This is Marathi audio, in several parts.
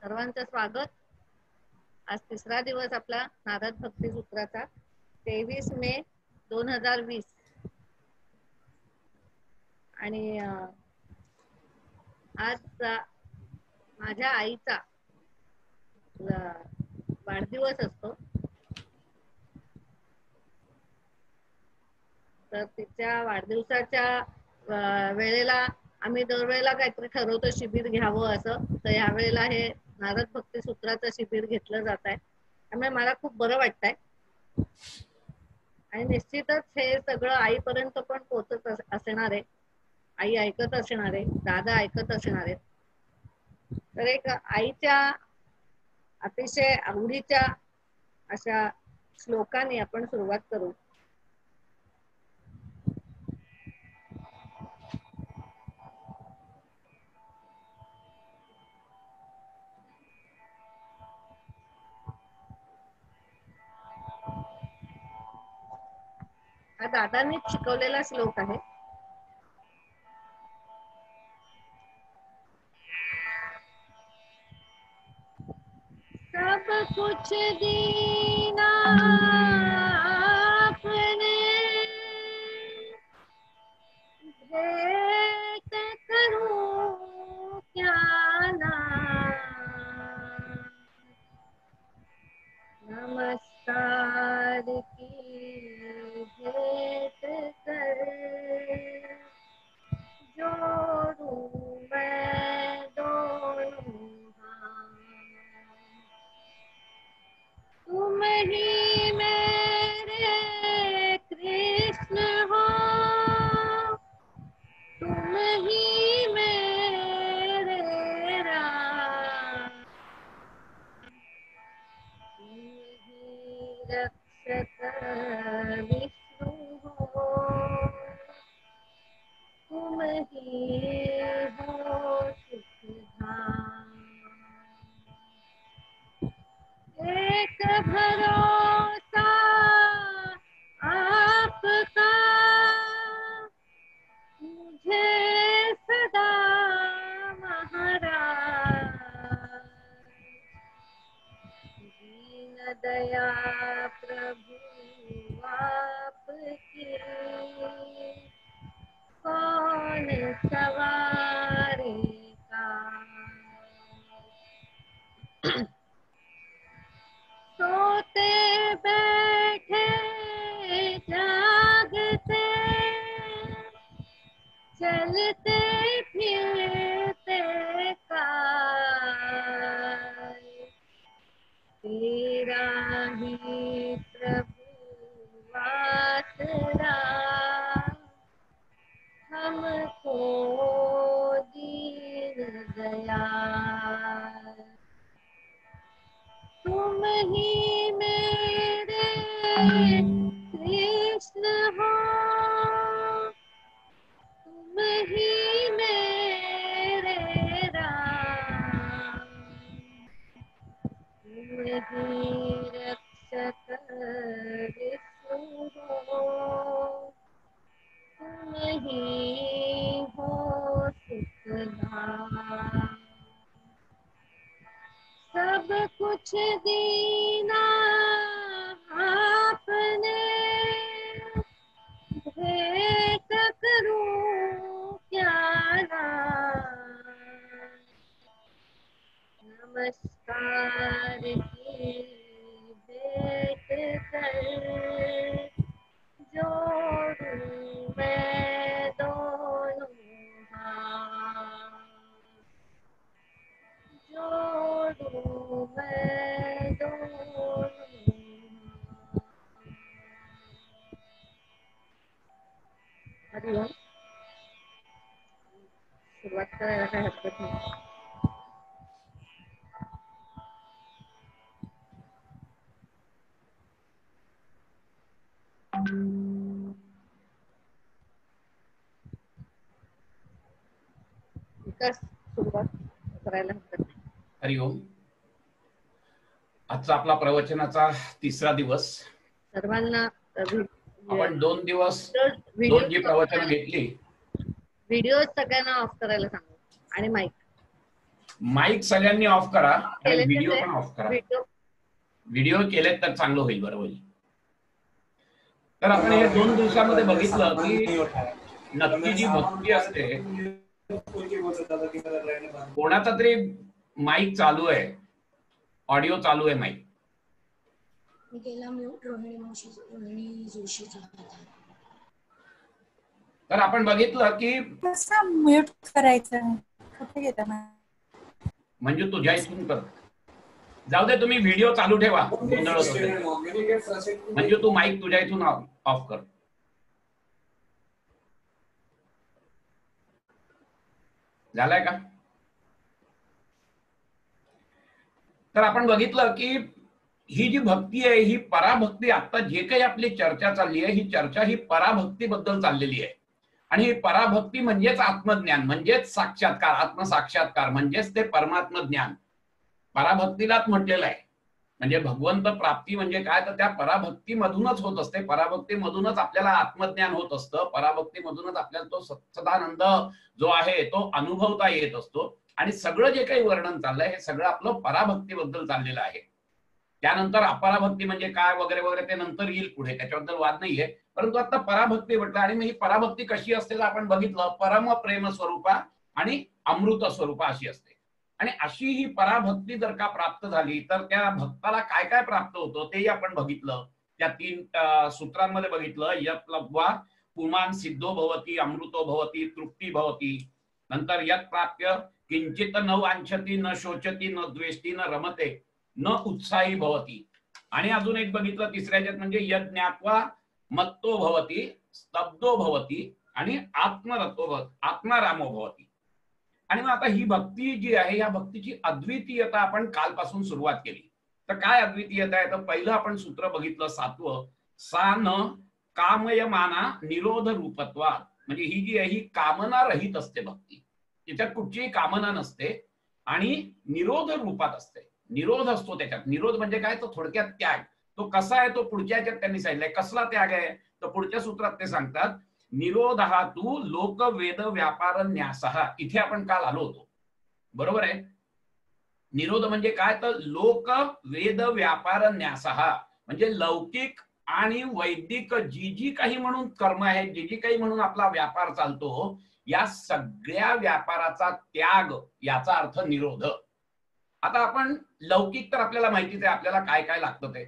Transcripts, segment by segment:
सर्वांचं स्वागत. आज तिसरा दिवस आपला नारद भक्ती सूत्राचा 23 मे 2020 आणि आज माझ्या आईचा वाढदिवस असतो. तर तिच्या वाढदिवसाच्या वेळेला आम्ही दरवेळेला काहीतरी ठरवतो शिबिर घ्यावं असं. तर ह्या वेळेला हे नारद भक्ती सूत्राचं शिबिर घेतलं जात आहे. त्यामुळे मला खूप बरं वाटतंय आणि निश्चितच हे सगळं आईपर्यंत पण पोहोचत असणार आहे. आई ऐकत असणार आहे, दादा ऐकत असणार आहे. तर एक आईच्या अतिशय आवडीच्या अशा श्लोकाने आपण सुरुवात करू. हा दादांनीच शिकवलेला श्लोक आहे. सब कुछ दीना आपने भेंट करूं क्या नाथ, नमस्कार की भेंट कर जोड़ूं मैं दोनों हाथ, तुम ही मेरे कृष्ण हो, तुम ही मेरे राम, तुम ही रक्षक विष्णु हो, तुम ही हो सुखधाम। एक भरोसा आपका मुझे सदा महाराज, दीन दया प्रभु आपकी कौन सवारेगा। सोते बैठे जागते चलते फिरते काय, तेरा ही प्रभु आसरा हमको दीन दयाल, तुम ही मेरे कृष्ण हो, तुम ही मेरे राम, तुम ही रक्षक विष्णु हो, तुम ही हो सुखधाम। सब कुछ दीना आपने भेंट करूं क्या नाथ, नमस्कार की भेंट कर जोड़ूं मैं दोनों हाथ, जोड़ूं मैं दोनों हाथ। हरिओम. सुरुवात करायला काय हरकत नाही. विकास सुरुवात करायला हरकत नाही. हरिओम. आजचा आपला प्रवचनाचा तिसरा दिवस. सर्वांना आपण 2 दिवस 2 जी प्रवचन घेतली. व्हिडिओ सगळ्यांना ऑफ करायला सांगू आणि माईक. माईक सगळ्यांनी ऑफ करा आणि व्हिडिओ पण ऑफ करा. व्हिडिओ केलेत तर चांगलं होईल, बरोबर. तर आपण हे 2 दिवसामध्ये बघितलं की नक्की जी भक्ती असते, कोणाचा तरी माईक चालू आहे, ऑडिओ चालू आहे माईक. तर आपण बघितलं की कसं म्यूट करायचं, कुठे घेता म्हणजे तुझ्या इथून कर. जाऊ दे, तुम्ही व्हिडिओ चालू ठेवा, गोंधळ होतो. म्हणजे तू माईक तुझ्या इथून ऑफ कर. झालाय का? तर आपण बघितलं की ही जी भक्ती आहे ही पराभक्ती, आता जे काही आपली चर्चा चालली आहे ही चर्चा ही पराभक्तीबद्दल चाललेली आहे. आणि ही पराभक्ती म्हणजेच आत्मज्ञान, म्हणजेच साक्षात्कार, आत्मसाक्षात्कार, म्हणजेच ते परमात्म ज्ञान. पराभक्तीलाच म्हटलेलं आहे. म्हणजे भगवंत प्राप्ती म्हणजे काय, तर त्या पराभक्तीमधूनच होत असते. पराभक्तीमधूनच आपल्याला आत्मज्ञान होत असतं. पराभक्तीमधूनच आपल्याला तो सच्चिदानंद जो आहे तो अनुभवता येत असतो. आणि सगळं जे काही वर्णन चाललंय हे सगळं आपलं पराभक्तीबद्दल चाललेलं आहे. त्यानंतर अपराभक्ती म्हणजे काय वगैरे वगैरे ते नंतर येईल पुढे, त्याच्याबद्दल वाद नाहीये. परंतु आता पराभक्ती म्हटलं. आणि मग ही पराभक्ती कशी असते तर आपण बघितलं, परम प्रेम स्वरूपा आणि अमृत स्वरूपा अशी असते. आणि अशी ही पराभक्ती जर का प्राप्त झाली तर त्या भक्ताला काय काय प्राप्त होतं तेही आपण बघितलं. त्या 3 सूत्रांमध्ये बघितलं. यत् लब्ध्वा पुमान् सिद्धो भवति, अमृतो भवति, तृप्ती भवति. नंतर यत् प्राप्य किंचित न वांछति, न शोचति, न द्वेष्टि, न रमते, न उत्साही भवति. आणि अजून एक बघितलं तिसऱ्याच्यात, म्हणजे यत् ज्ञात्वा मत्तो भवति, स्तब्धो भवति आणि आत्मारामो भवति. आणि मग आता ही भक्ती जी आहे या भक्तीची अद्वितीयता आपण कालपासून सुरुवात केली. तर काय अद्वितीयता आहे, तर पहिलं आपण सूत्र बघितलं 7वं, सा न कामयमाना निरोध रूपत्वात्. म्हणजे ही जी आहे ही कामना रहित असते भक्ती, त्याच्यात कुठचीही कामना नसते आणि निरोध रूपात असते. निरोध असतो त्याच्यात. निरोध म्हणजे काय, तो थोडक्यात त्याग. तो कसा आहे तो पुढच्या ह्याच्यात त्यांनी सांगितलंय. कसला त्याग आहे तर पुढच्या सूत्रात ते सांगतात, निरोधः तू लोक वेद व्यापार न्यासः. इथे आपण काल आलो होतो, बरोबर आहे. निरोध म्हणजे काय तर लोक वेद व्यापार न्यासः, म्हणजे लौकिक आणि वैदिक जी जी काही म्हणून कर्म आहे, जी जी काही म्हणून आपला व्यापार चालतो, या सगळ्या व्यापाराचा त्याग, याचा अर्थ निरोध. आता आपण लौकिक तर आपल्याला माहितीच आहे, आपल्याला काय काय लागतं ते,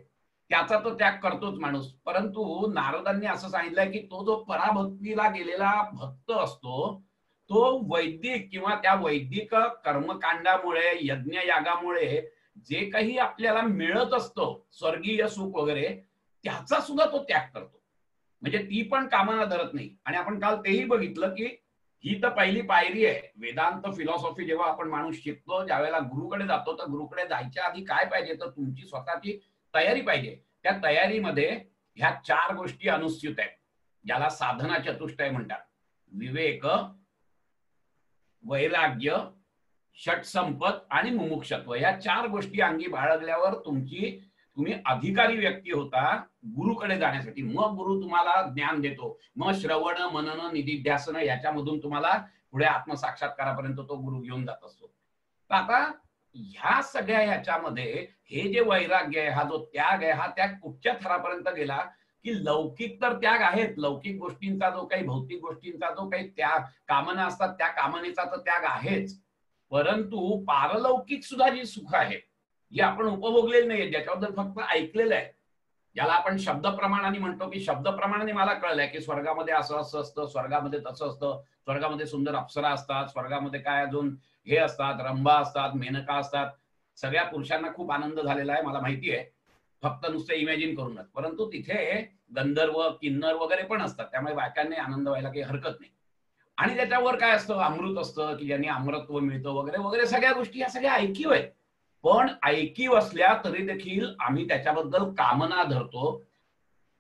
त्याचा तो त्याग करतोच माणूस. परंतु नारदांनी असं सांगितलंय की तो जो पराभक्तीला गेलेला भक्त असतो तो वैदिक किंवा त्या वैदिक कर्मकांडामुळे, यज्ञ यागामुळे जे काही आपल्याला मिळत असतं स्वर्गीय सुख वगैरे, त्याचा सुद्धा तो त्याग करतो. म्हणजे ती पण कामना धरत नाही. आणि आपण काल तेही बघितलं की ही तर पहिली पायरी आहे. वेदांत फिलॉसॉफी जेव्हा आपण माणूस शिकतो, ज्यावेळेला गुरुकडे जातो, तर गुरुकडे जायच्या आधी काय पाहिजे तर तुमची स्वतःची तयारी पाहिजे. त्या तयारीमध्ये ह्या 4 गोष्टी अनुस्यूत आहेत, ज्याला साधना चतुष्टय म्हणतात. विवेक, वैराग्य, षटसंपत आणि मुमुक्षत्व. ह्या 4 गोष्टी अंगी बाळगल्यावर तुम्ही अधिकारी व्यक्ती होता गुरुकडे जाण्यासाठी. मग गुरु तुम्हाला ज्ञान देतो. मग श्रवण, मनन, निधिध्यासन याच्यामधून तुम्हाला पुढे आत्मसाक्षात्कारापर्यंत तो गुरु घेऊन जात असतो. तर आता ह्या सगळ्या ह्याच्यामध्ये हे जे वैराग्य आहे, हा जो त्याग आहे, हा त्याग कुठच्या थरापर्यंत गेला की लौकिक तर त्याग आहेत, लौकिक गोष्टींचा जो काही, भौतिक गोष्टींचा जो काही त्याग, कामना असतात त्या कामनेचा तर त्याग आहेच. परंतु पारलौकिक सुद्धा जी सुख आहे जी आपण उपभोगलेली नाहीये, ज्याच्याबद्दल फक्त ऐकलेलं आहे, ज्याला आपण शब्द प्रमाणाने म्हणतो की शब्द प्रमाणाने मला कळलंय की स्वर्गामध्ये असं असं असतं, स्वर्गामध्ये तसं असतं, स्वर्गामध्ये सुंदर अप्सरा असतात, स्वर्गामध्ये काय अजून हे असतात, रंभा असतात, मेनका असतात. सगळ्या पुरुषांना खूप आनंद झालेला आहे, मला माहिती आहे, फक्त नुसतं इमॅजिन करूनच. परंतु तिथे गंधर्व, किन्नर वगैरे पण असतात, त्यामुळे बायकांनी आनंद व्हायला काही हरकत नाही. आणि त्याच्यावर काय असतं, अमृत असतं की ज्यांनी अमृतत्व मिळतं वगैरे वगैरे सगळ्या गोष्टी, या सगळ्या ऐकीव आहेत. पण ऐकीव असल्या तरी देखील आम्ही त्याच्याबद्दल कामना धरतो.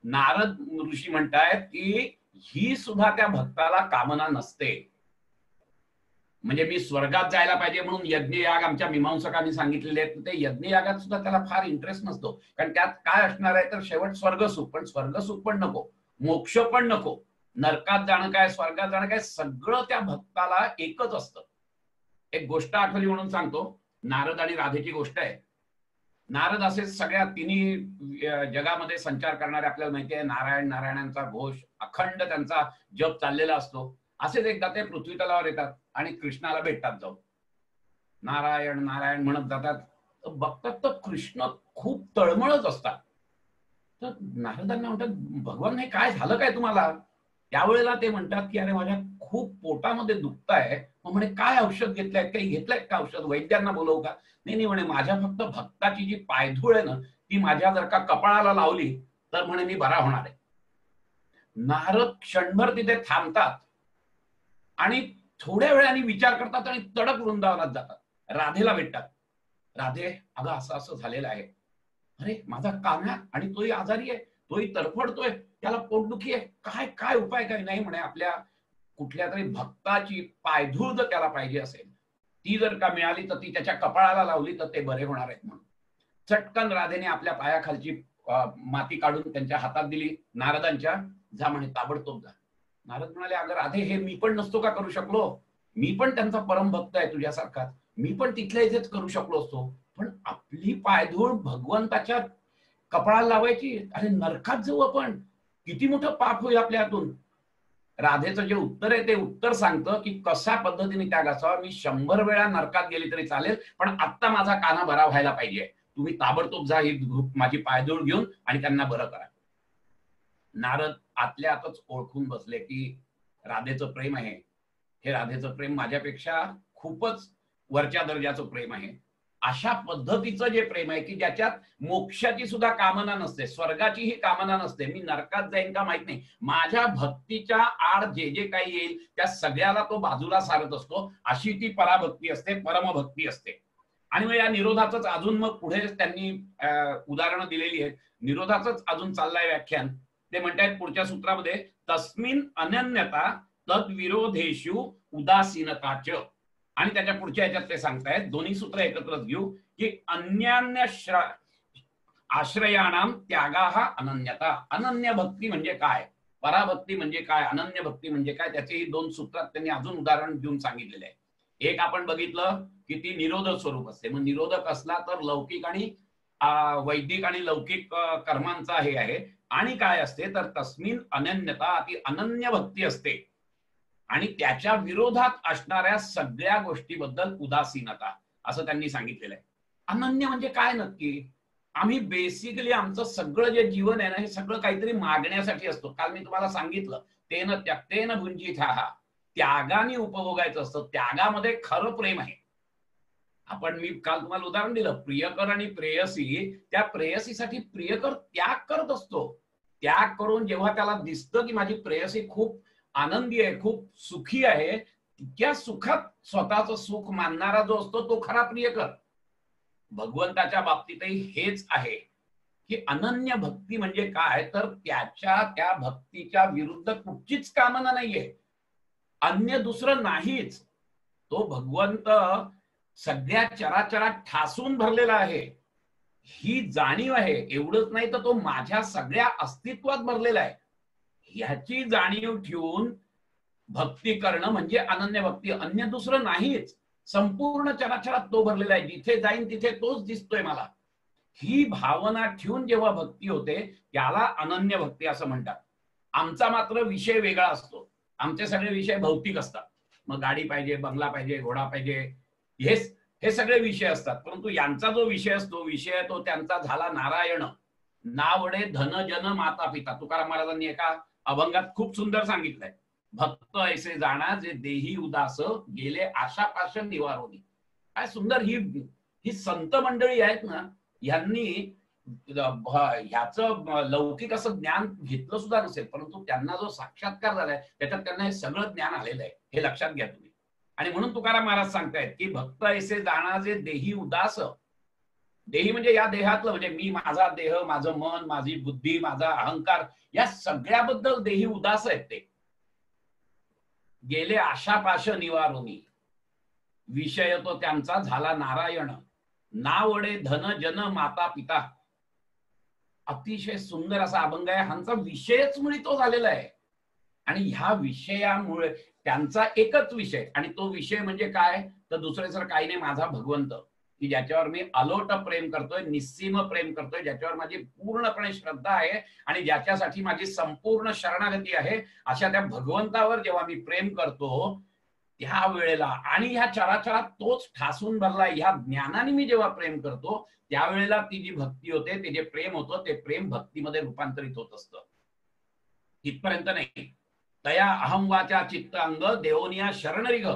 नारद ऋषी म्हणतायत की ही सुद्धा त्या भक्ताला कामना नसते. म्हणजे मी स्वर्गात जायला पाहिजे म्हणून यज्ञयाग आमच्या मीमांसकांनी सांगितलेले आहेत, ते यज्ञयागात सुद्धा त्याला फार इंटरेस्ट नसतो. कारण त्यात काय असणार आहे तर शेवट स्वर्गसुख. पण स्वर्गसुख पण नको, मोक्ष पण नको, नरकात जाणं काय, स्वर्गात जाणं काय, सगळं त्या भक्ताला एकच असतं. एक गोष्ट आठवली म्हणून सांगतो. नारद आणि राधेची गोष्ट आहे. नारद असे सगळ्या तिन्ही जगामध्ये संचार करणारे, आपल्याला माहिती आहे, नारायण नारायणांचा घोष अखंड त्यांचा जप चाललेला असतो. असेच एकदा ते पृथ्वी तलावर येतात आणि कृष्णाला भेटतात. जाऊन नारायण नारायण म्हणत जातात. बघतात तर कृष्ण खूप तळमळत असतात. तर नारदांना म्हणतात, भगवान हे काय झालं काय तुम्हाला? त्यावेळेला ते म्हणतात की अरे माझ्या खूप पोटामध्ये दुखत आहे. मग म्हणे काय औषध घेतलंय, काही घेतलंय का औषध, वैद्यांना बोलवू का? नाही नाही म्हणे, माझ्या फक्त भक्ताची जी पायधूळ आहे ना ती माझ्या जर का कपाळाला लावली तर म्हणे मी बरा होणार आहे. नारद क्षणभर तिथे थांबतात आणि थोड्या वेळाने विचार करतात आणि तडक वृंदावनात जातात. राधेला भेटतात. राधे, अगं असं असं झालेलं आहे. अरे माझा कान्हा, आणि तोही आजारी आहे, तोही तडफडतोय, त्याला पोटदुखी आहे, काय काय उपाय काय? नाही म्हणे, आपल्या कुठल्या तरी भक्ताची पायधूळ जर त्याला पाहिजे असेल, ती जर का मिळाली तर ती त्याच्या कपाळाला लावली तर ते बरे होणार आहेत म्हणून चटकन राधेने आपल्या पायाखालची माती काढून त्यांच्या हातात दिली. नारदांच्या, जा म्हणे, ताबडतोब जा. नारद म्हणाले, अगं राधे, हे मी पण नसतो का करू शकलो? मी पण त्यांचा परम भक्त आहे तुझ्यासारखा, मी पण तिथल्या इथेच करू शकलो असतो. पण आपली पायधूळ भगवंताच्या कपाळाला लावायची, अरे नरकात जाऊ आपण, किती मोठं पाप होईल आपल्या हातून. राधेचं जे उत्तर आहे ते उत्तर सांगतं की कशा पद्धतीने त्या घासावा. मी 100 वेळा नरकात गेली तरी चालेल, पण आत्ता माझा काना बरा व्हायला पाहिजे. तुम्ही ताबडतोब जा, ही माझी पायधूळ घेऊन आणि त्यांना बरं करा. नारद आतल्या आतच ओळखून बसले की राधेचं प्रेम आहे, हे राधेचं प्रेम माझ्यापेक्षा खूपच वरच्या दर्जाचं प्रेम आहे. अशा पद्धतीचं जे प्रेम आहे की ज्याच्यात मोक्षाची सुद्धा कामना नसते, स्वर्गाचीही कामना नसते, मी नरकात जाईन का माहित नाही, माझ्या भक्तीच्या आड जे जे काही येईल त्या सगळ्याला तो बाजूला सारत असतो. अशी ती पराभक्ती असते, परमभक्ती असते. आणि मग या निरोधाच अजून मग पुढे त्यांनी उदाहरणं दिलेली आहेत. निरोधाच अजून चाललंय व्याख्यान. ते म्हणतात पुढच्या सूत्रामध्ये, तस्मिन अनन्यता तद्विरोधेषु उदासीनताच. आणि त्याच्या पुढच्या ह्याच्यात ते सांगतायत, दोन्ही सूत्र एकत्रच घेऊ, की अन्यान्य आश्रयाणाम त्यागा हा अनन्यता. अनन्य भक्ती म्हणजे काय, पराभक्ती म्हणजे काय, अनन्य भक्ती म्हणजे काय, त्याचेही 2 सूत्रात त्यांनी अजून उदाहरण देऊन सांगितलेले आहे. एक आपण बघितलं की ती निरोधक स्वरूप असते. मग निरोधक असला तर लौकिक आणि वैदिक आणि लौकिक कर्मांचा हे आहे. आणि काय असते तर तस्मिन अनन्यता, ती अनन्य भक्ती असते. आणि त्याच्या विरोधात असणाऱ्या सगळ्या गोष्टीबद्दल उदासीनता, असं त्यांनी सांगितलेलं आहे. अनन्य म्हणजे काय नक्की? आम्ही बेसिकली आमचं सगळं जे जीवन आहे ना, हे सगळं काहीतरी मागण्यासाठी असतो. काल मी तुम्हाला सांगितलं, तेन त्यक्तेन भुंजितः, त्यागाने उपभोगायचं असतं. त्यागामध्ये खरं प्रेम आहे. मी काल तुम्हाला उदाहरण दिलं, प्रियकर आणि प्रेयसी. त्या प्रेयसीसाठी प्रियकर त्याग करत असतो. त्याग करून जेव्हा त्याला दिसतं की माझी प्रेयसी खूप आनंदी आहे, खूप सुखी आहे, त्या सुखात स्वतःचं सुख मानणारा जो असतो तो खरा प्रियकर. भगवंताच्या बाबतीतही हेच आहे की अनन्य भक्ती म्हणजे काय, तर त्या भक्तीच्या विरुद्ध कुठचीच कामना नाहीये, अन्य दुसरं नाहीच. तो भगवंत सगळ्या चराचरात ठासून भरलेला आहे, ही जाणीव आहे. एवढंच नाही तर तो माझ्या सगळ्या अस्तित्वात भरलेला आहे. ह्याची जाणीव ठेवून भक्ती करणं म्हणजे अनन्य भक्ती, अन्य दुसरं नाहीच. संपूर्ण चराचरात तो भरलेला आहे, जिथे जाईन तिथे तोच दिसतोय मला. ही भावना ठेवून जेव्हा भक्ती होते त्याला अनन्य भक्ती असं म्हणतात. आमचा मात्र विषय वेगळा असतो. आमचे सगळे विषय भौतिक असतात. मग गाडी पाहिजे, बंगला पाहिजे, घोडा पाहिजे, हे सगळे विषय असतात. परंतु यांचा जो विषय असतो, विषय तो त्यांचा झाला नारायण. नावडे धन जन माता पिता. तुकाराम महाराजांनी एका अभंगात खूप सुंदर सांगितलंय, भक्त ऐसे जाणा जे देही उदास, गेले आशापाश निवारोनी. काय सुंदर ही संत मंडळी आहेत ना, यांनी ह्याचं लौकिक असं ज्ञान घेतलं सुद्धा नसेल, परंतु त्यांना जो साक्षात्कार झालाय त्याच्यात त्यांना हे सगळं ज्ञान आलेलं आहे. हे लक्षात घ्या तुम्ही. आणि म्हणून तुकाराम महाराज सांगतायत की भक्त ऐसे जाणा जे देही उदास. देही म्हणजे या देहातलं, म्हणजे मी, माझा देह, माझं मन, माझी बुद्धी, माझा अहंकार, या सगळ्याबद्दल देही उदास आहेत. ते गेले आशापाश निवारोनी, विषय तो त्यांचा झाला नारायण. नावडे धन जन माता पिता. अतिशय सुंदर असा अभंग आहे. ह्यांचा विषयच मुळी तो झालेला आहे. आणि ह्या विषयामुळे त्यांचा एकच विषय, आणि तो विषय म्हणजे काय, तर दुसरे सर काही नाही, माझा भगवंत, की ज्याच्यावर मी अलोट प्रेम करतोय, निस्सीम प्रेम करतोय, ज्याच्यावर माझी पूर्णपणे श्रद्धा आहे आणि ज्याच्यासाठी माझी संपूर्ण शरणागती आहे, अशा त्या भगवंतावर जेव्हा मी प्रेम करतो त्या वेळेला, आणि ह्या चराचरात तोच ठासून भरला, ह्या ज्ञानाने मी जेव्हा प्रेम करतो त्यावेळेला ती जी भक्ती होते, ते जे प्रेम होतं ते प्रेम भक्तीमध्ये रूपांतरित होत असतं. इथपर्यंत नाही. तया अहम वाचा चित्त अंग देवनिया शरणरिग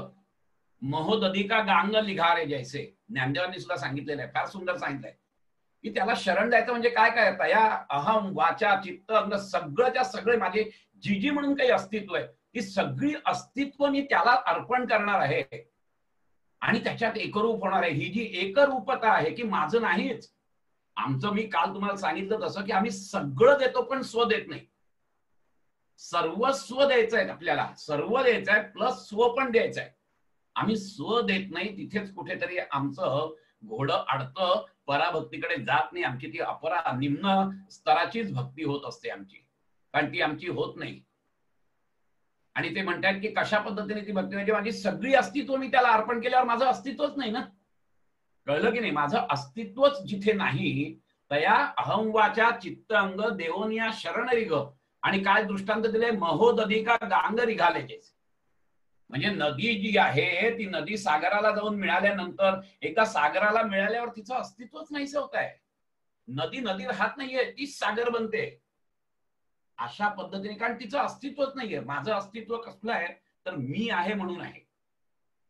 महोदधिका गांग लिघारे जैसे, ज्ञानदेवांनी सुद्धा सांगितलेलं आहे, फार सुंदर सांगितलंय की त्याला शरण द्यायचं म्हणजे काय काय. तया अहम वाचा चित्त अंग, सगळंच्या सगळे माझे जी जी म्हणून काही अस्तित्व आहे, ती सगळी अस्तित्व मी त्याला अर्पण करणार आहे आणि त्याच्यात एकरूप होणार आहे. ही जी एकरूपता आहे की माझं नाहीच, आमचं, मी काल तुम्हाला सांगितलं तसं की आम्ही सगळं देतो पण स्व देत नाही. सर्वस्व द्यायचंय आपल्याला, सर्व द्यायचंय प्लस स्व पण द्यायचंय. आम्ही स्व देत नाही, तिथेच कुठेतरी आमचं घोडं अडतं, पराभक्तीकडे जात नाही. आमची ती अपरा निम्न स्तराचीच भक्ती होत असते आमची, कारण ती आमची होत नाही. आणि ते म्हणतात की कशा पद्धतीने ती भक्ती म्हणजे माझी सगळी अस्तित्व मी त्याला अर्पण केल्यावर माझं अस्तित्वच नाही ना. कळलं की नाही? माझं अस्तित्वच जिथे नाही, तया अहंवाच्या चित्त अंग देवनिया शरणरिग, आणि काय दृष्टांत दिले, महोदधिका गांग रिघाले. म्हणजे नदी जी आहे ती नदी सागराला जाऊन मिळाल्यानंतर, एकदा सागराला मिळाल्यावर तिचं अस्तित्वच नाहीसे होत आहे. नदी नदी राहत नाहीये, तीच सागर बनते. अशा पद्धतीने, कारण तिचं अस्तित्वच नाहीये. माझं अस्तित्व कसलं आहे तर मी आहे म्हणून आहे.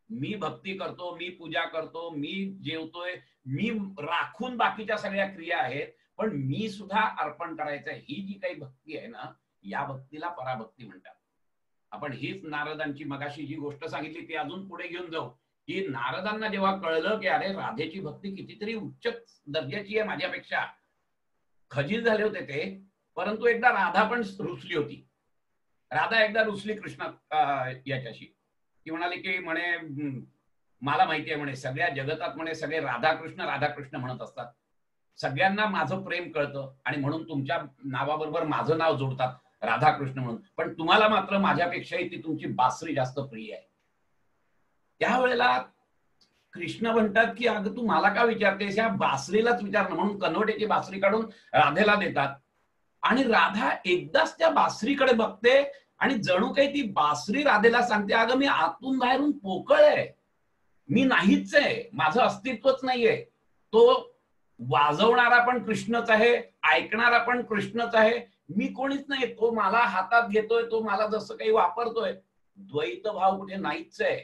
मी भक्ती करतो, मी पूजा करतो, मी जेवतोय, मी राखून बाकीच्या सगळ्या क्रिया आहेत, पण मी सुद्धा अर्पण करायचं आहे. ही जी काही भक्ती आहे ना, या भक्तीला पराभक्ती म्हणतात. आपण हीच नारदांची मगाशी जी गोष्ट सांगितली ती अजून पुढे घेऊन जाऊ, की नारदांना जेव्हा कळलं की अरे राधेची भक्ती कितीतरी उच्च दर्जाची आहे माझ्यापेक्षा, खजील झाले होते ते. परंतु एकदा राधा पण रुसली होती. राधा एकदा रुसली कृष्ण याच्याशी. ती म्हणाली की म्हणे मला माहिती आहे म्हणे, सगळ्या जगतात म्हणे सगळे राधाकृष्ण म्हणत असतात, सगळ्यांना माझं प्रेम कळतं आणि म्हणून तुमच्या नावाबरोबर माझं नाव जोडतात राधाकृष्ण म्हणून, पण तुम्हाला मात्र माझ्यापेक्षाही ती तुमची बासरी जास्त प्रिय आहे. त्यावेळेला कृष्ण म्हणतात की अगं तू मला का विचारतेस, या बासरीलाच विचार ना, म्हणून कनवटेची बासरी काढून राधेला देतात. आणि राधा एकदाच त्या बासरीकडे बघते आणि जणू काही ती बासरी राधेला सांगते, अगं मी आतून बाहेरून पोकळ आहे, मी नाहीच आहे, माझं अस्तित्वच नाहीये. तो वाजवणारा पण कृष्णच आहे, ऐकणारा पण कृष्णच आहे, मी कोणीच नाही. तो मला हातात घेतोय, तो मला जसं काही वापरतोय, द्वैत भाव कुठे नाहीच आहे.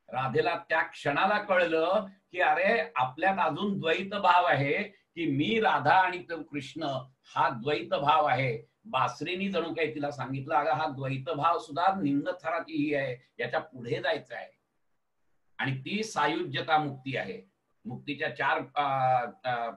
राधेला त्या क्षणाला कळलं की अरे आपल्यात अजून द्वैत भाव आहे, की मी राधा आणि तो कृष्ण हा द्वैत भाव आहे. बासरीनी जणू काही तिला सांगितलं, अगं हा द्वैत भाव सुद्धा निम्न थराची ही आहे, याच्या पुढे जायचं आहे. आणि ती सायुज्यता मुक्ती आहे. मुक्तीच्या 4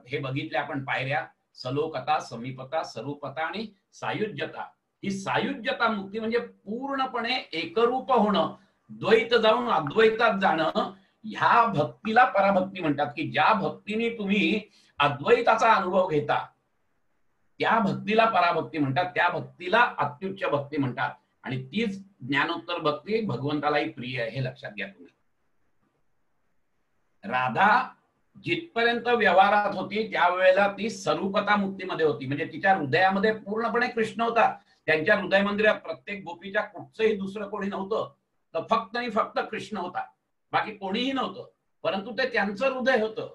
हे बघितले आपण पायऱ्या, सलोकता, समीपता, स्वरूपता आणि सायुज्यता. ही सायुज्यता मुक्ती म्हणजे पूर्णपणे एकरूप होणं, द्वैत जाऊन अद्वैतात जाणं. ह्या भक्तीला पराभक्ती म्हणतात, की ज्या भक्तीने तुम्ही अद्वैताचा अनुभव घेता त्या भक्तीला पराभक्ती म्हणतात, त्या भक्तीला अत्युच्च भक्ती म्हणतात. आणि तीच ज्ञानोत्तर भक्ती भगवंतालाही प्रिय आहे, हे लक्षात घ्या तुम्ही. राधा जिथपर्यंत व्यवहारात होती त्यावेळेला ती स्वरूपता मुक्तीमध्ये होती, म्हणजे तिच्या हृदयामध्ये पूर्णपणे कृष्ण होता. त्यांच्या हृदय मंदिरात प्रत्येक गोपीच्या कुठचंही दुसरं कोणी नव्हतं, तर फक्त आणि फक्त कृष्ण होता, बाकी कोणीही नव्हतं. परंतु ते त्यांचं हृदय होतं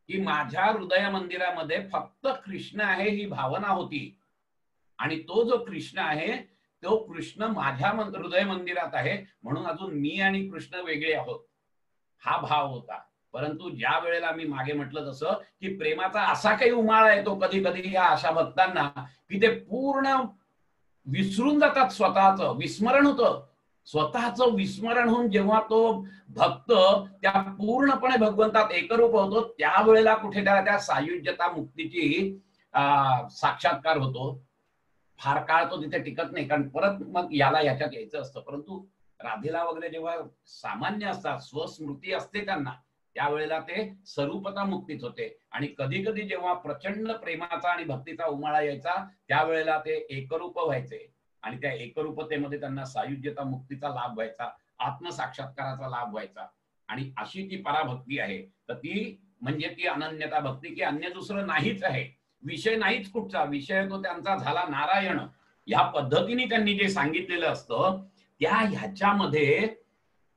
की माझ्या हृदय मंदिरामध्ये फक्त कृष्ण आहे, ही भावना होती. आणि तो जो कृष्ण आहे तो कृष्ण माझ्या हृदय मंदिरात आहे, म्हणून अजून मी आणि कृष्ण वेगळे आहोत, हा भाव होता. परंतु ज्या वेळेला मी मागे म्हटलं तसं की प्रेमाचा असा काही उमाळा येतो कधी कधी या अशा भक्तांना की ते पूर्ण विसरून जातात, स्वतःचं विस्मरण होतं. स्वतःचं विस्मरण होऊन जेव्हा तो भक्त त्या पूर्णपणे भगवंतात एकरूप होतो, त्यावेळेला कुठे त्या सायुज्यता मुक्तीची साक्षात्कार होतो. फार काळ तो तिथे टिकत नाही, कारण परत मग याला याच्यात यायचं असतं. परंतु राधेला वगैरे जेव्हा सामान्य असतात, स्वस्मृती असते त्यांना, त्यावेळेला ते स्वरूपता मुक्तीच होते. आणि कधी कधी जेव्हा प्रचंड प्रेमाचा आणि भक्तीचा उमाळा यायचा त्यावेळेला ते एकरूप व्हायचे आणि त्या एकरूपतेमध्ये त्यांना सायुज्यता मुक्तीचा लाभ व्हायचा, आत्मसाक्षात्काराचा लाभ व्हायचा. आणि अशी ती पराभक्ती आहे. तर ती म्हणजे ती अनन्यता भक्ती, की अन्य दुसरं नाहीच आहे, विषय नाहीच कुठचा, विषय तो त्यांचा झाला नारायण. या पद्धतीने त्यांनी जे सांगितलेलं असतं त्या ह्याच्यामध्ये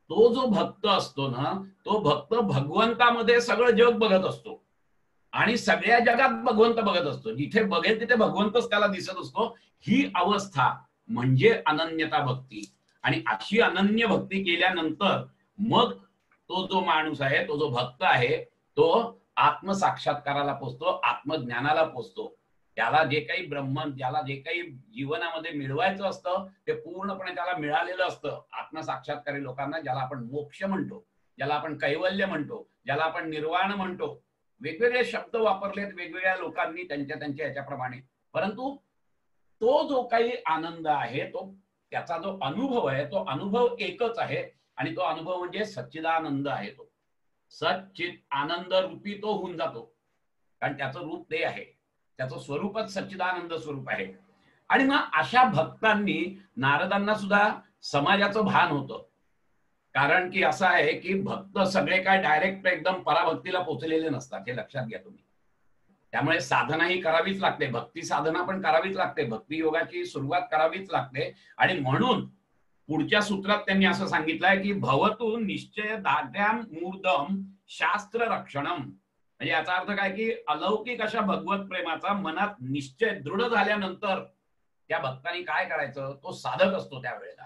तो जो भक्त असतो ना, तो भक्त भगवंतामध्ये सगळं जग बघत असतो आणि सगळ्या जगात भगवंत बघत असतो. जिथे बघेल तिथे भगवंतच त्याला दिसत असतो. ही अवस्था म्हणजे अनन्यता भक्ती. आणि अशी अनन्य भक्ती केल्यानंतर मग तो जो माणूस आहे, तो जो भक्त आहे, तो आत्मसाक्षात्काराला पोचतो, आत्मज्ञानाला पोचतो. त्याला जे काही ब्रह्म, ज्याला जे काही जीवनामध्ये मिळवायचं असतं ते पूर्णपणे त्याला मिळालेलं असतं. आत्मसाक्षात्कारी लोकांना, ज्याला आपण मोक्ष म्हणतो, ज्याला आपण कैवल्य म्हणतो, ज्याला आपण निर्वाण म्हणतो, वेगवेगळे शब्द वापरलेत वेगवेगळ्या लोकांनी त्यांच्या त्यांच्या ह्याच्याप्रमाणे. परंतु तो जो काही आनंद आहे, तो त्याचा जो अनुभव आहे, तो अनुभव एकच आहे. आणि तो अनुभव म्हणजे सच्चिदानंद आहे. तो सच्चित आनंद रूपी तो होऊन जातो, कारण त्याचं रूप ते आहे, त्याचं स्वरूपच सच्चिदानंद स्वरूप आहे. आणि मग अशा भक्तांनी, नारदांना सुद्धा समाजाचं भान होतं. कारण की असं आहे की भक्त सगळे काय डायरेक्ट एकदम पराभक्तीला पोचलेले नसतात, हे लक्षात घ्या तुम्ही. त्यामुळे साधना ही करावीच लागते, भक्ती साधना पण करावीच लागते, भक्ती योगाची सुरुवात करावीच लागते. आणि म्हणून पुढच्या सूत्रात त्यांनी असं सांगितलंय की भवतु निश्चय दाढ्याम मूर्धम शास्त्र रक्षणम. म्हणजे याचा अर्थ काय की अलौकिक अशा भगवत प्रेमाचा मनात निश्चय दृढ झाल्यानंतर त्या भक्तांनी काय करायचं, तो साधक असतो त्यावेळेला.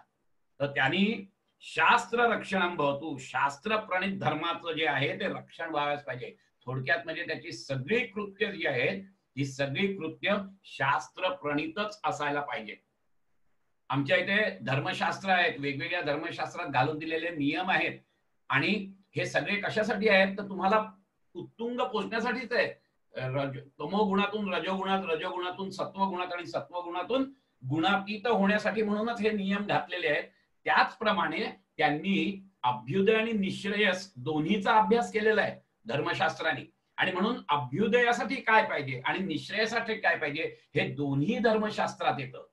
तर त्यांनी शास्त्र रक्षणम भवतु, शास्त्र प्रणित धर्माचं जे आहे ते रक्षण व्हायलाच पाहिजे. थोडक्यात म्हणजे त्याची सगळी कृत्य जी आहेत, ही सगळी कृत्य शास्त्र प्रणितच असायला पाहिजे. आमच्या इथे धर्मशास्त्र आहेत, वेगवेगळ्या धर्मशास्त्रात घालून दिलेले नियम आहेत. आणि हे सगळे कशासाठी आहेत, तर तुम्हाला उत्तुंग पोचण्यासाठीच आहे. तमोगुणातून रजोगुणात, रजोगुणातून सत्वगुणात आणि सत्वगुणातून गुणातीत होण्यासाठी म्हणूनच हे नियम घातलेले आहेत. त्याचप्रमाणे त्यांनी अभ्युदय आणि निःश्रेयस दोन्हीचा अभ्यास केलेला आहे धर्मशास्त्राने. आणि म्हणून अभ्युदयासाठी काय पाहिजे आणि निःश्रेयसाठी काय पाहिजे हे दोन्ही धर्मशास्त्रात येतं.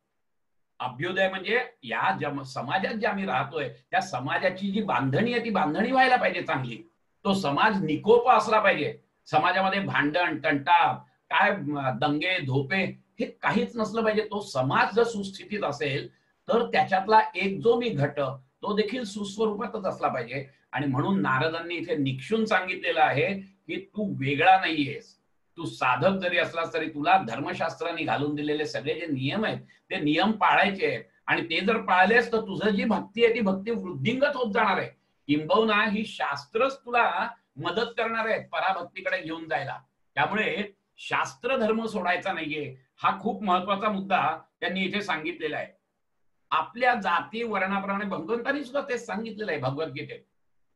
अभ्युदय म्हणजे या समाजात जे आम्ही राहतोय त्या समाजाची जी बांधणी आहे ती बांधणी व्हायला पाहिजे चांगली. तो समाज निकोप असला पाहिजे. समाजामध्ये भांडण तंटा, काय दंगे धोपे हे काहीच नसलं पाहिजे. तो समाज जर सुस्थितीत असेल तर त्याच्यातला एक जो मी घट तो देखील सुस्वरूपातच असला पाहिजे. आणि म्हणून नारदांनी इथे निक्षून सांगितलेलं आहे की तू वेगळा नाहीयेस, तू साधक जरी असलास तरी तुला धर्मशास्त्राने घालून दिलेले सगळे जे नियम आहेत ते नियम पाळायचे आहेत. आणि ते जर पाळलेस तर तुझं जी भक्ती आहे ती भक्ती वृद्धिंगत होत जाणार आहे. किंबहुना ही शास्त्रच तुला मदत करणार आहेत पराभक्तीकडे घेऊन जायला. त्यामुळे शास्त्र धर्म सोडायचा नाहीये, हा खूप महत्वाचा मुद्दा त्यांनी इथे सांगितलेला आहे. आपल्या जाती वर्णाप्रमाणे भगवंतांनी सुद्धा तेच सांगितलेलं आहे भगवद्गीतेत,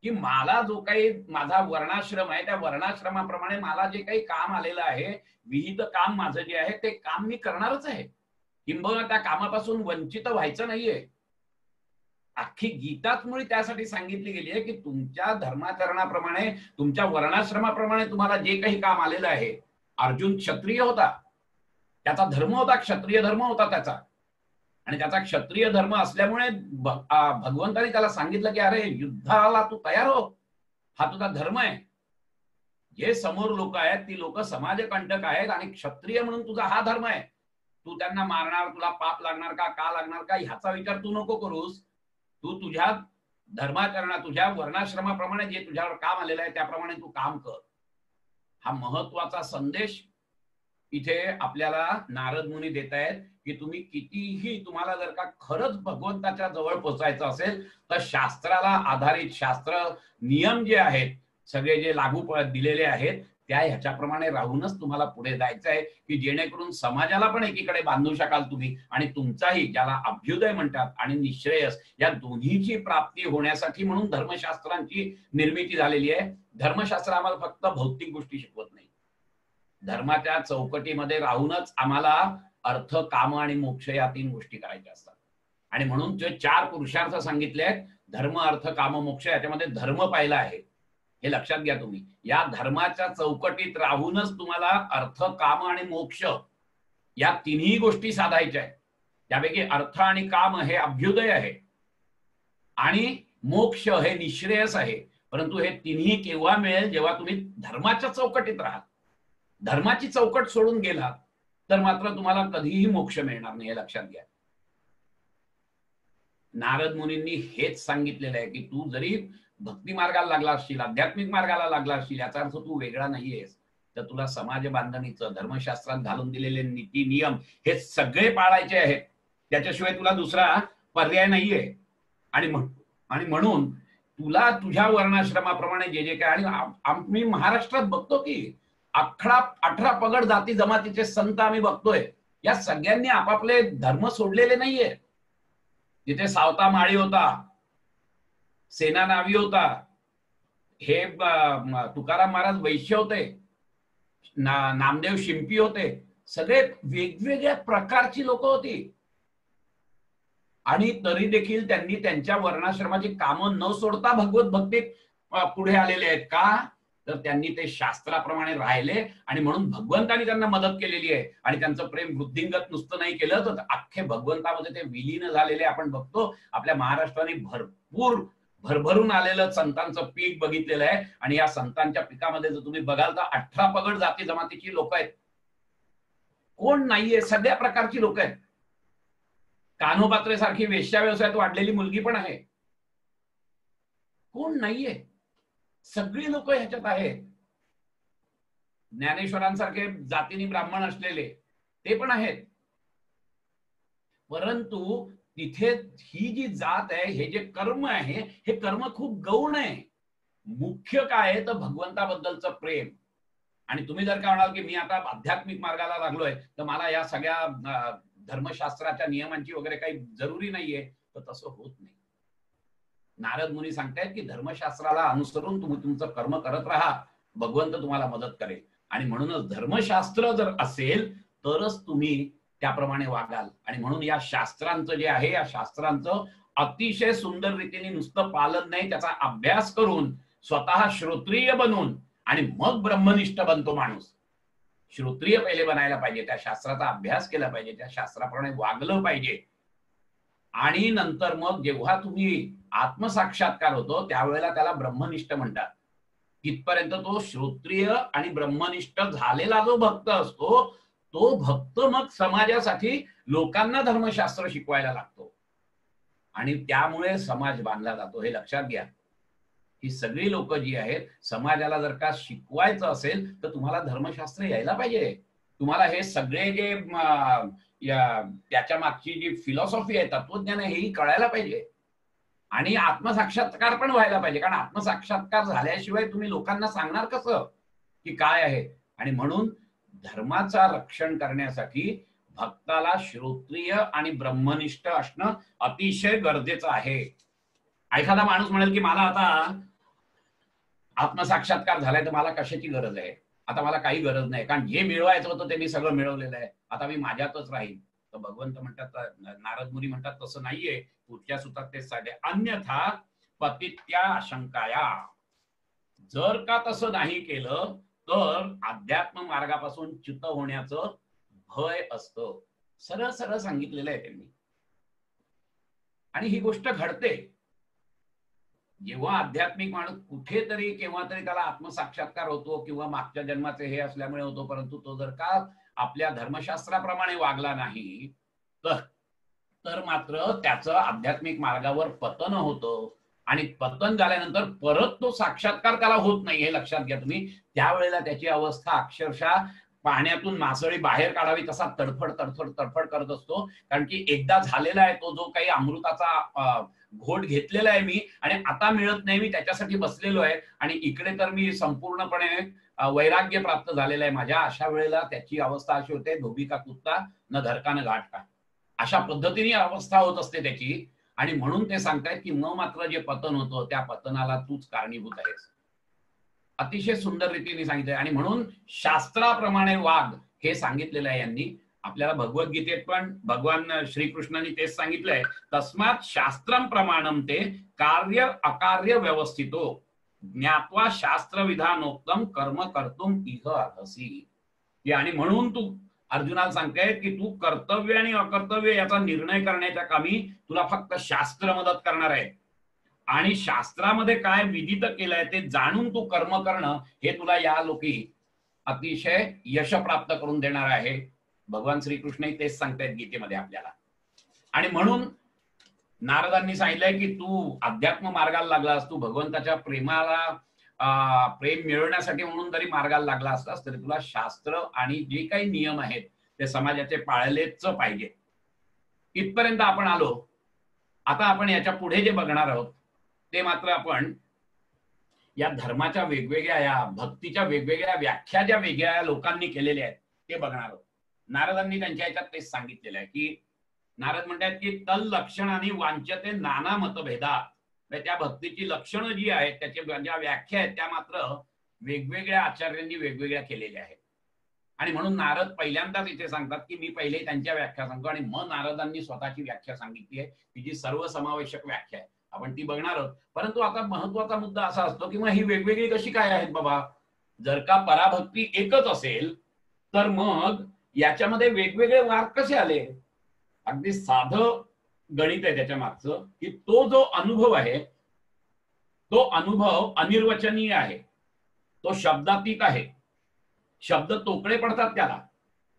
की मला जो काही माझा वर्णाश्रम आहे त्या वर्णाश्रमाप्रमाणे मला जे काही काम आलेलं आहे, विहित काम माझं जे आहे ते काम मी करणारच आहे. किंबहुना त्या कामापासून वंचित व्हायचं नाहीये. अख्खी गीताच मुळे त्यासाठी सांगितली गेली आहे की तुमच्या धर्माचरणाप्रमाणे, तुमच्या वर्णाश्रमाप्रमाणे तुम्हाला जे काही काम आलेलं आहे. अर्जुन क्षत्रिय होता, त्याचा धर्म होता, क्षत्रिय धर्म होता त्याचा. आणि त्याचा क्षत्रिय धर्म असल्यामुळे भगवंताने त्याला सांगितलं की अरे युद्धाला तू तयार हो, हा तुझा धर्म आहे. जे समोर लोक आहेत ती लोक समाजकंटक आहेत आणि क्षत्रिय म्हणून तुझा हा धर्म आहे. तू त्यांना मारणार, तुला पाप लागणार का लागणार का ह्याचा विचार तू नको करूस. तू तुझ्या धर्माचरणा, तुझ्या वर्णाश्रमाप्रमाणे जे तुझ्यावर काम आलेलं आहे त्याप्रमाणे तू काम कर. हा महत्वाचा संदेश इथे आपल्याला नारद मुनी देत आहेत की तुम्ही कितीही, तुम्हाला जर का खरंच भगवंताच्या जवळ पोहोचायचं असेल तर शास्त्राला आधारित शास्त्र नियम जे आहेत सगळे जे लागू दिलेले आहेत त्या ह्याच्याप्रमाणे राहूनच तुम्हाला पुढे जायचं आहे, की जेणेकरून समाजाला पण एकीकडे बांधू शकाल तुम्ही आणि तुमचाही, ज्याला अभ्युदय म्हणतात आणि निःश्रेयस, या दोन्हीची प्राप्ती होण्यासाठी म्हणून धर्मशास्त्रांची निर्मिती झालेली आहे. धर्मशास्त्र आम्हाला फक्त भौतिक गोष्टी शिकवत नाही, धर्माच्या चौकटीमध्ये राहूनच आम्हाला अर्थ, काम आणि मोक्ष या 3 गोष्टी करायच्या असतात. आणि म्हणून जे 4 पुरुषार्थ सांगितले आहेत, धर्म अर्थ काम मोक्ष, याच्यामध्ये धर्म पाहिला आहे, हे लक्षात घ्या तुम्ही. या धर्माच्या चौकटीत राहूनच तुम्हाला अर्थ, काम आणि मोक्ष या 3ही गोष्टी साधायच्या आहेत. त्यापैकी अर्थ आणि काम हे अभ्युदय आहे आणि मोक्ष हे निश्रेयस आहे. परंतु हे तिन्ही केव्हा मिळेल? जेव्हा तुम्ही धर्माच्या चौकटीत राहाल. धर्माची चौकट सोडून गेलात तर मात्र तुम्हाला कधीही मोक्ष मिळणार नाही, हे लक्षात घ्या. नारद मुनींनी हेच सांगितलेलं आहे की तू जरी भक्ती मार्गाला लागला असशील, आध्यात्मिक मार्गाला लागला असशील, याचा अर्थ तू वेगळा नाहीयेस. तर तुला समाज बांधणीचं, धर्मशास्त्रात घालून दिलेले नीती नियम हे सगळे पाळायचे आहेत. त्याच्याशिवाय तुला दुसरा पर्याय नाहीये. आणि म्हणून तुला तुझ्या वर्णाश्रमाप्रमाणे जे जे काय, आणि आम्ही महाराष्ट्रात बघतो की 18 पगड जाती जमातीचे संत आम्ही बघतोय. या सगळ्यांनी आपापले धर्म सोडलेले नाहीये. जिथे सावता माळी होता, सेना नावी होता, हे तुकाराम महाराज वैश्य होते, नामदेव शिंपी होते, सगळे वेगवेगळ्या प्रकारची लोक होती. आणि तरी देखील त्यांनी त्यांच्या वर्णाश्रमाची कामं न सोडता भगवत भक्तीत पुढे आलेले आहेत. का? तर त्यांनी ते शास्त्राप्रमाणे राहिले आणि म्हणून भगवंतानी त्यांना मदत केलेली आहे. आणि त्यांचं प्रेम वृद्धिंगत नुसतं नाही केलं तर अख्खे भगवंतामध्ये ते विलीन झालेले आपण बघतो. आपल्या महाराष्ट्राने भरभरून आलेलं संतांचं पीक बघितलेलं आहे. आणि या संतांच्या पिकामध्ये जर तुम्ही बघाल तर 18 पगड जाती जमातीची लोक आहेत. कोण नाहीये, सगळ्या प्रकारची लोक आहेत. कान्होपात्रे सारखी वेश्या व्यवसायात वाढलेली मुलगी पण आहे. कोण नाहीये, सगळी लोक ह्याच्यात आहेत. ज्ञानेश्वरांसारखे जातीने ब्राह्मण असलेले ते पण आहेत. परंतु तिथे ही जी जात आहे, हे जे कर्म आहे, हे कर्म खूप गौण आहे. मुख्य काय आहे तर भगवंताबद्दलचं प्रेम. आणि तुम्ही जर का म्हणाल की मी आता आध्यात्मिक मार्गाला लागलोय तर मला या सगळ्या धर्मशास्त्राच्या नियमांची वगैरे काही जरुरी नाहीये, तर तसं होत नाही. नारद मुनी सांगतायत की धर्मशास्त्राला अनुसरून तुम्ही तुमचं कर्म करत राहा, भगवंत तुम्हाला मदत करेल. आणि म्हणूनच धर्मशास्त्र जर असेल तरच तुम्ही त्याप्रमाणे वागाल. आणि म्हणून या शास्त्रांचं जे आहे, या शास्त्रांचं अतिशय सुंदर रीतीने नुसतं पालन नाही, त्याचा अभ्यास करून स्वतः श्रोत्रिय बनून आणि मग ब्रह्मनिष्ठ बनतो माणूस. श्रोत्रिय पहिले बनायला पाहिजे, त्या शास्त्राचा अभ्यास केला पाहिजे, त्या शास्त्राप्रमाणे वागलं पाहिजे. आणि नंतर मग जेव्हा तुम्ही आत्मसाक्षात्कार होतो त्यावेळेला त्याला ब्रह्मनिष्ठ म्हणतात. तिथपर्यंत तो श्रोत्रिय आणि ब्रह्मनिष्ठ झालेला जो भक्त असतो, तो भक्त मग समाजासाठी लोकांना धर्मशास्त्र शिकवायला लागतो आणि त्यामुळे समाज बांधला जातो. हे लक्षात घ्या. ही सगळी लोक जी आहेत, समाजाला जर का शिकवायचं असेल तर तुम्हाला धर्मशास्त्र यायला पाहिजे. तुम्हाला हे सगळे जे त्याच्या मागची जी फिलॉसॉफी आहे, तत्वज्ञान आहे, हेही कळायला पाहिजे. आणि आत्मसाक्षात्कार पण व्हायला पाहिजे. कारण आत्मसाक्षात्कार झाल्याशिवाय तुम्ही लोकांना सांगणार कसं की काय आहे. आणि म्हणून धर्माचा रक्षण करण्यासाठी भक्ताला श्रोत्रिय आणि ब्रह्मनिष्ठ असणं अतिशय गरजेचं आहे. एखादा माणूस म्हणेल की मला आता आत्मसाक्षात्कार झालाय तर मला कशाची गरज आहे, आता मला काही गरज नाही, कारण जे मिळवायचं होतं ते मी सगळं मिळवलेलं आहे, आता मी माझ्यातच राहील. तर भगवंत म्हणतात, नारद मुनी म्हणतात तसं नाहीये. पुढच्या सूत्रात ते सांगते, अन्यथा पतित्या आशंकाया. जर का तसं नाही केलं तर अध्यात्म मार्गापासून च्युत होण्याचं भय असतं. सरळ सरळ सांगितलेलं आहे त्यांनी. आणि ही गोष्ट घडते जेव्हा आध्यात्मिक माणूस कुठेतरी केव्हा तरी त्याला आत्मसाक्षात्कार होतो किंवा मागच्या जन्माचे हे असल्यामुळे होतो. परंतु तो जर का आपल्या धर्मशास्त्राप्रमाणे वागला नाही तर मात्र त्याचं आध्यात्मिक मार्गावर पतन होतं. आणि पतन झाल्यानंतर परत तो साक्षात्कार त्याला होत नाही, हे लक्षात घ्या तुम्ही. त्यावेळेला त्याची अवस्था अक्षरशः पाण्यातून मासळी बाहेर काढावी तसा तडफड तडफड तडफड करत असतो. कारण की एकदा झालेला आहे तो जो काही अमृताचा घोट घेतलेला आहे मी, आणि आता मिळत नाही, मी त्याच्यासाठी बसलेलो आहे, आणि इकडे तर मी संपूर्णपणे वैराग्य प्राप्त झालेलं आहे माझ्या. अशा वेळेला त्याची अवस्था अशी होते, धोबी का कुत्ता न धरका न घाट का, अशा पद्धतीने अवस्था होत असते त्याची. आणि म्हणून ते सांगतायत की न मात्र जे पतन होतं त्या पतनाला तूच कारणीभूत आहेस. अतिशय सुंदर रीतीने सांगितलंय. आणि म्हणून शास्त्राप्रमाणे वाग हे सांगितलेलं आहे यांनी. आपल्याला भगवद्गीतेत पण भगवान श्रीकृष्णांनी तेच सांगितलंय, तस्मात शास्त्रम प्रमाणम ते कार्य अकार्य व्यवस्थितो ज्ञात्वा शास्त्र विधानोक्तम कर्म कर्तुम इह अर्हसी. आणि म्हणून तू अर्जुनाला सांगतायत की तू कर्तव्य आणि अकर्तव्य याचा निर्णय करण्याच्या कामी तुला फक्त शास्त्र मदत करणार आहे, आणि शास्त्रामध्ये काय विधित केलंय ते जाणून तू कर्म करणं हे तुला या लोकी अतिशय यश प्राप्त करून देणार आहे. भगवान श्रीकृष्णही तेच सांगतायत गीतेमध्ये आपल्याला. आणि म्हणून नारदांनी सांगितलंय की तू अध्यात्म मार्गाला लागलास, तू भगवंताच्या प्रेमाला प्रेम मिळवण्यासाठी म्हणून जरी मार्गाला लागला असतास तरी तुला शास्त्र आणि जे काही नियम आहेत ते समाजाचे पाळलेच पाहिजे. इथपर्यंत आपण आलो. आता आपण याच्या पुढे जे बघणार आहोत ते मात्र आपण या धर्माच्या वेगवेगळ्या, या भक्तीच्या वेगवेगळ्या व्याख्या ज्या वेगळ्या लोकांनी केलेल्या आहेत ते बघणार आहोत. नारदांनी त्यांच्या ह्याच्यात तेच सांगितलेलं आहे की नारद म्हणतात की तल लक्षणाने वांचते नाना मतभेदा. त्या भक्तीची लक्षणं जी आहेत त्याच्या ज्या व्याख्या आहेत त्या मात्र वेगवेगळ्या आचार्यांनी वेगवेगळ्या केलेल्या आहेत. आणि म्हणून नारद पहिल्यांदाच इथे सांगतात की मी पहिले त्यांच्या व्याख्या सांगतो आणि मग नारदांनी स्वतःची व्याख्या सांगितली आहे, ती जी सर्वसमावेशक व्याख्या आहे, आपण ती बघणार आहोत. परंतु आता महत्वाचा मुद्दा असा असतो की मग ही वेगवेगळी कशी काय आहेत बाबा? जर का पराभक्ती एकच असेल तर मग याच्यामध्ये वेगवेगळे मार्ग कसे आले? अगदी साधं गणित आहे त्याच्या मागचं की तो जो अनुभव आहे तो अनुभव अनिर्वचनीय आहे, तो शब्दातीत आहे, शब्द तोकडे पडतात त्याला.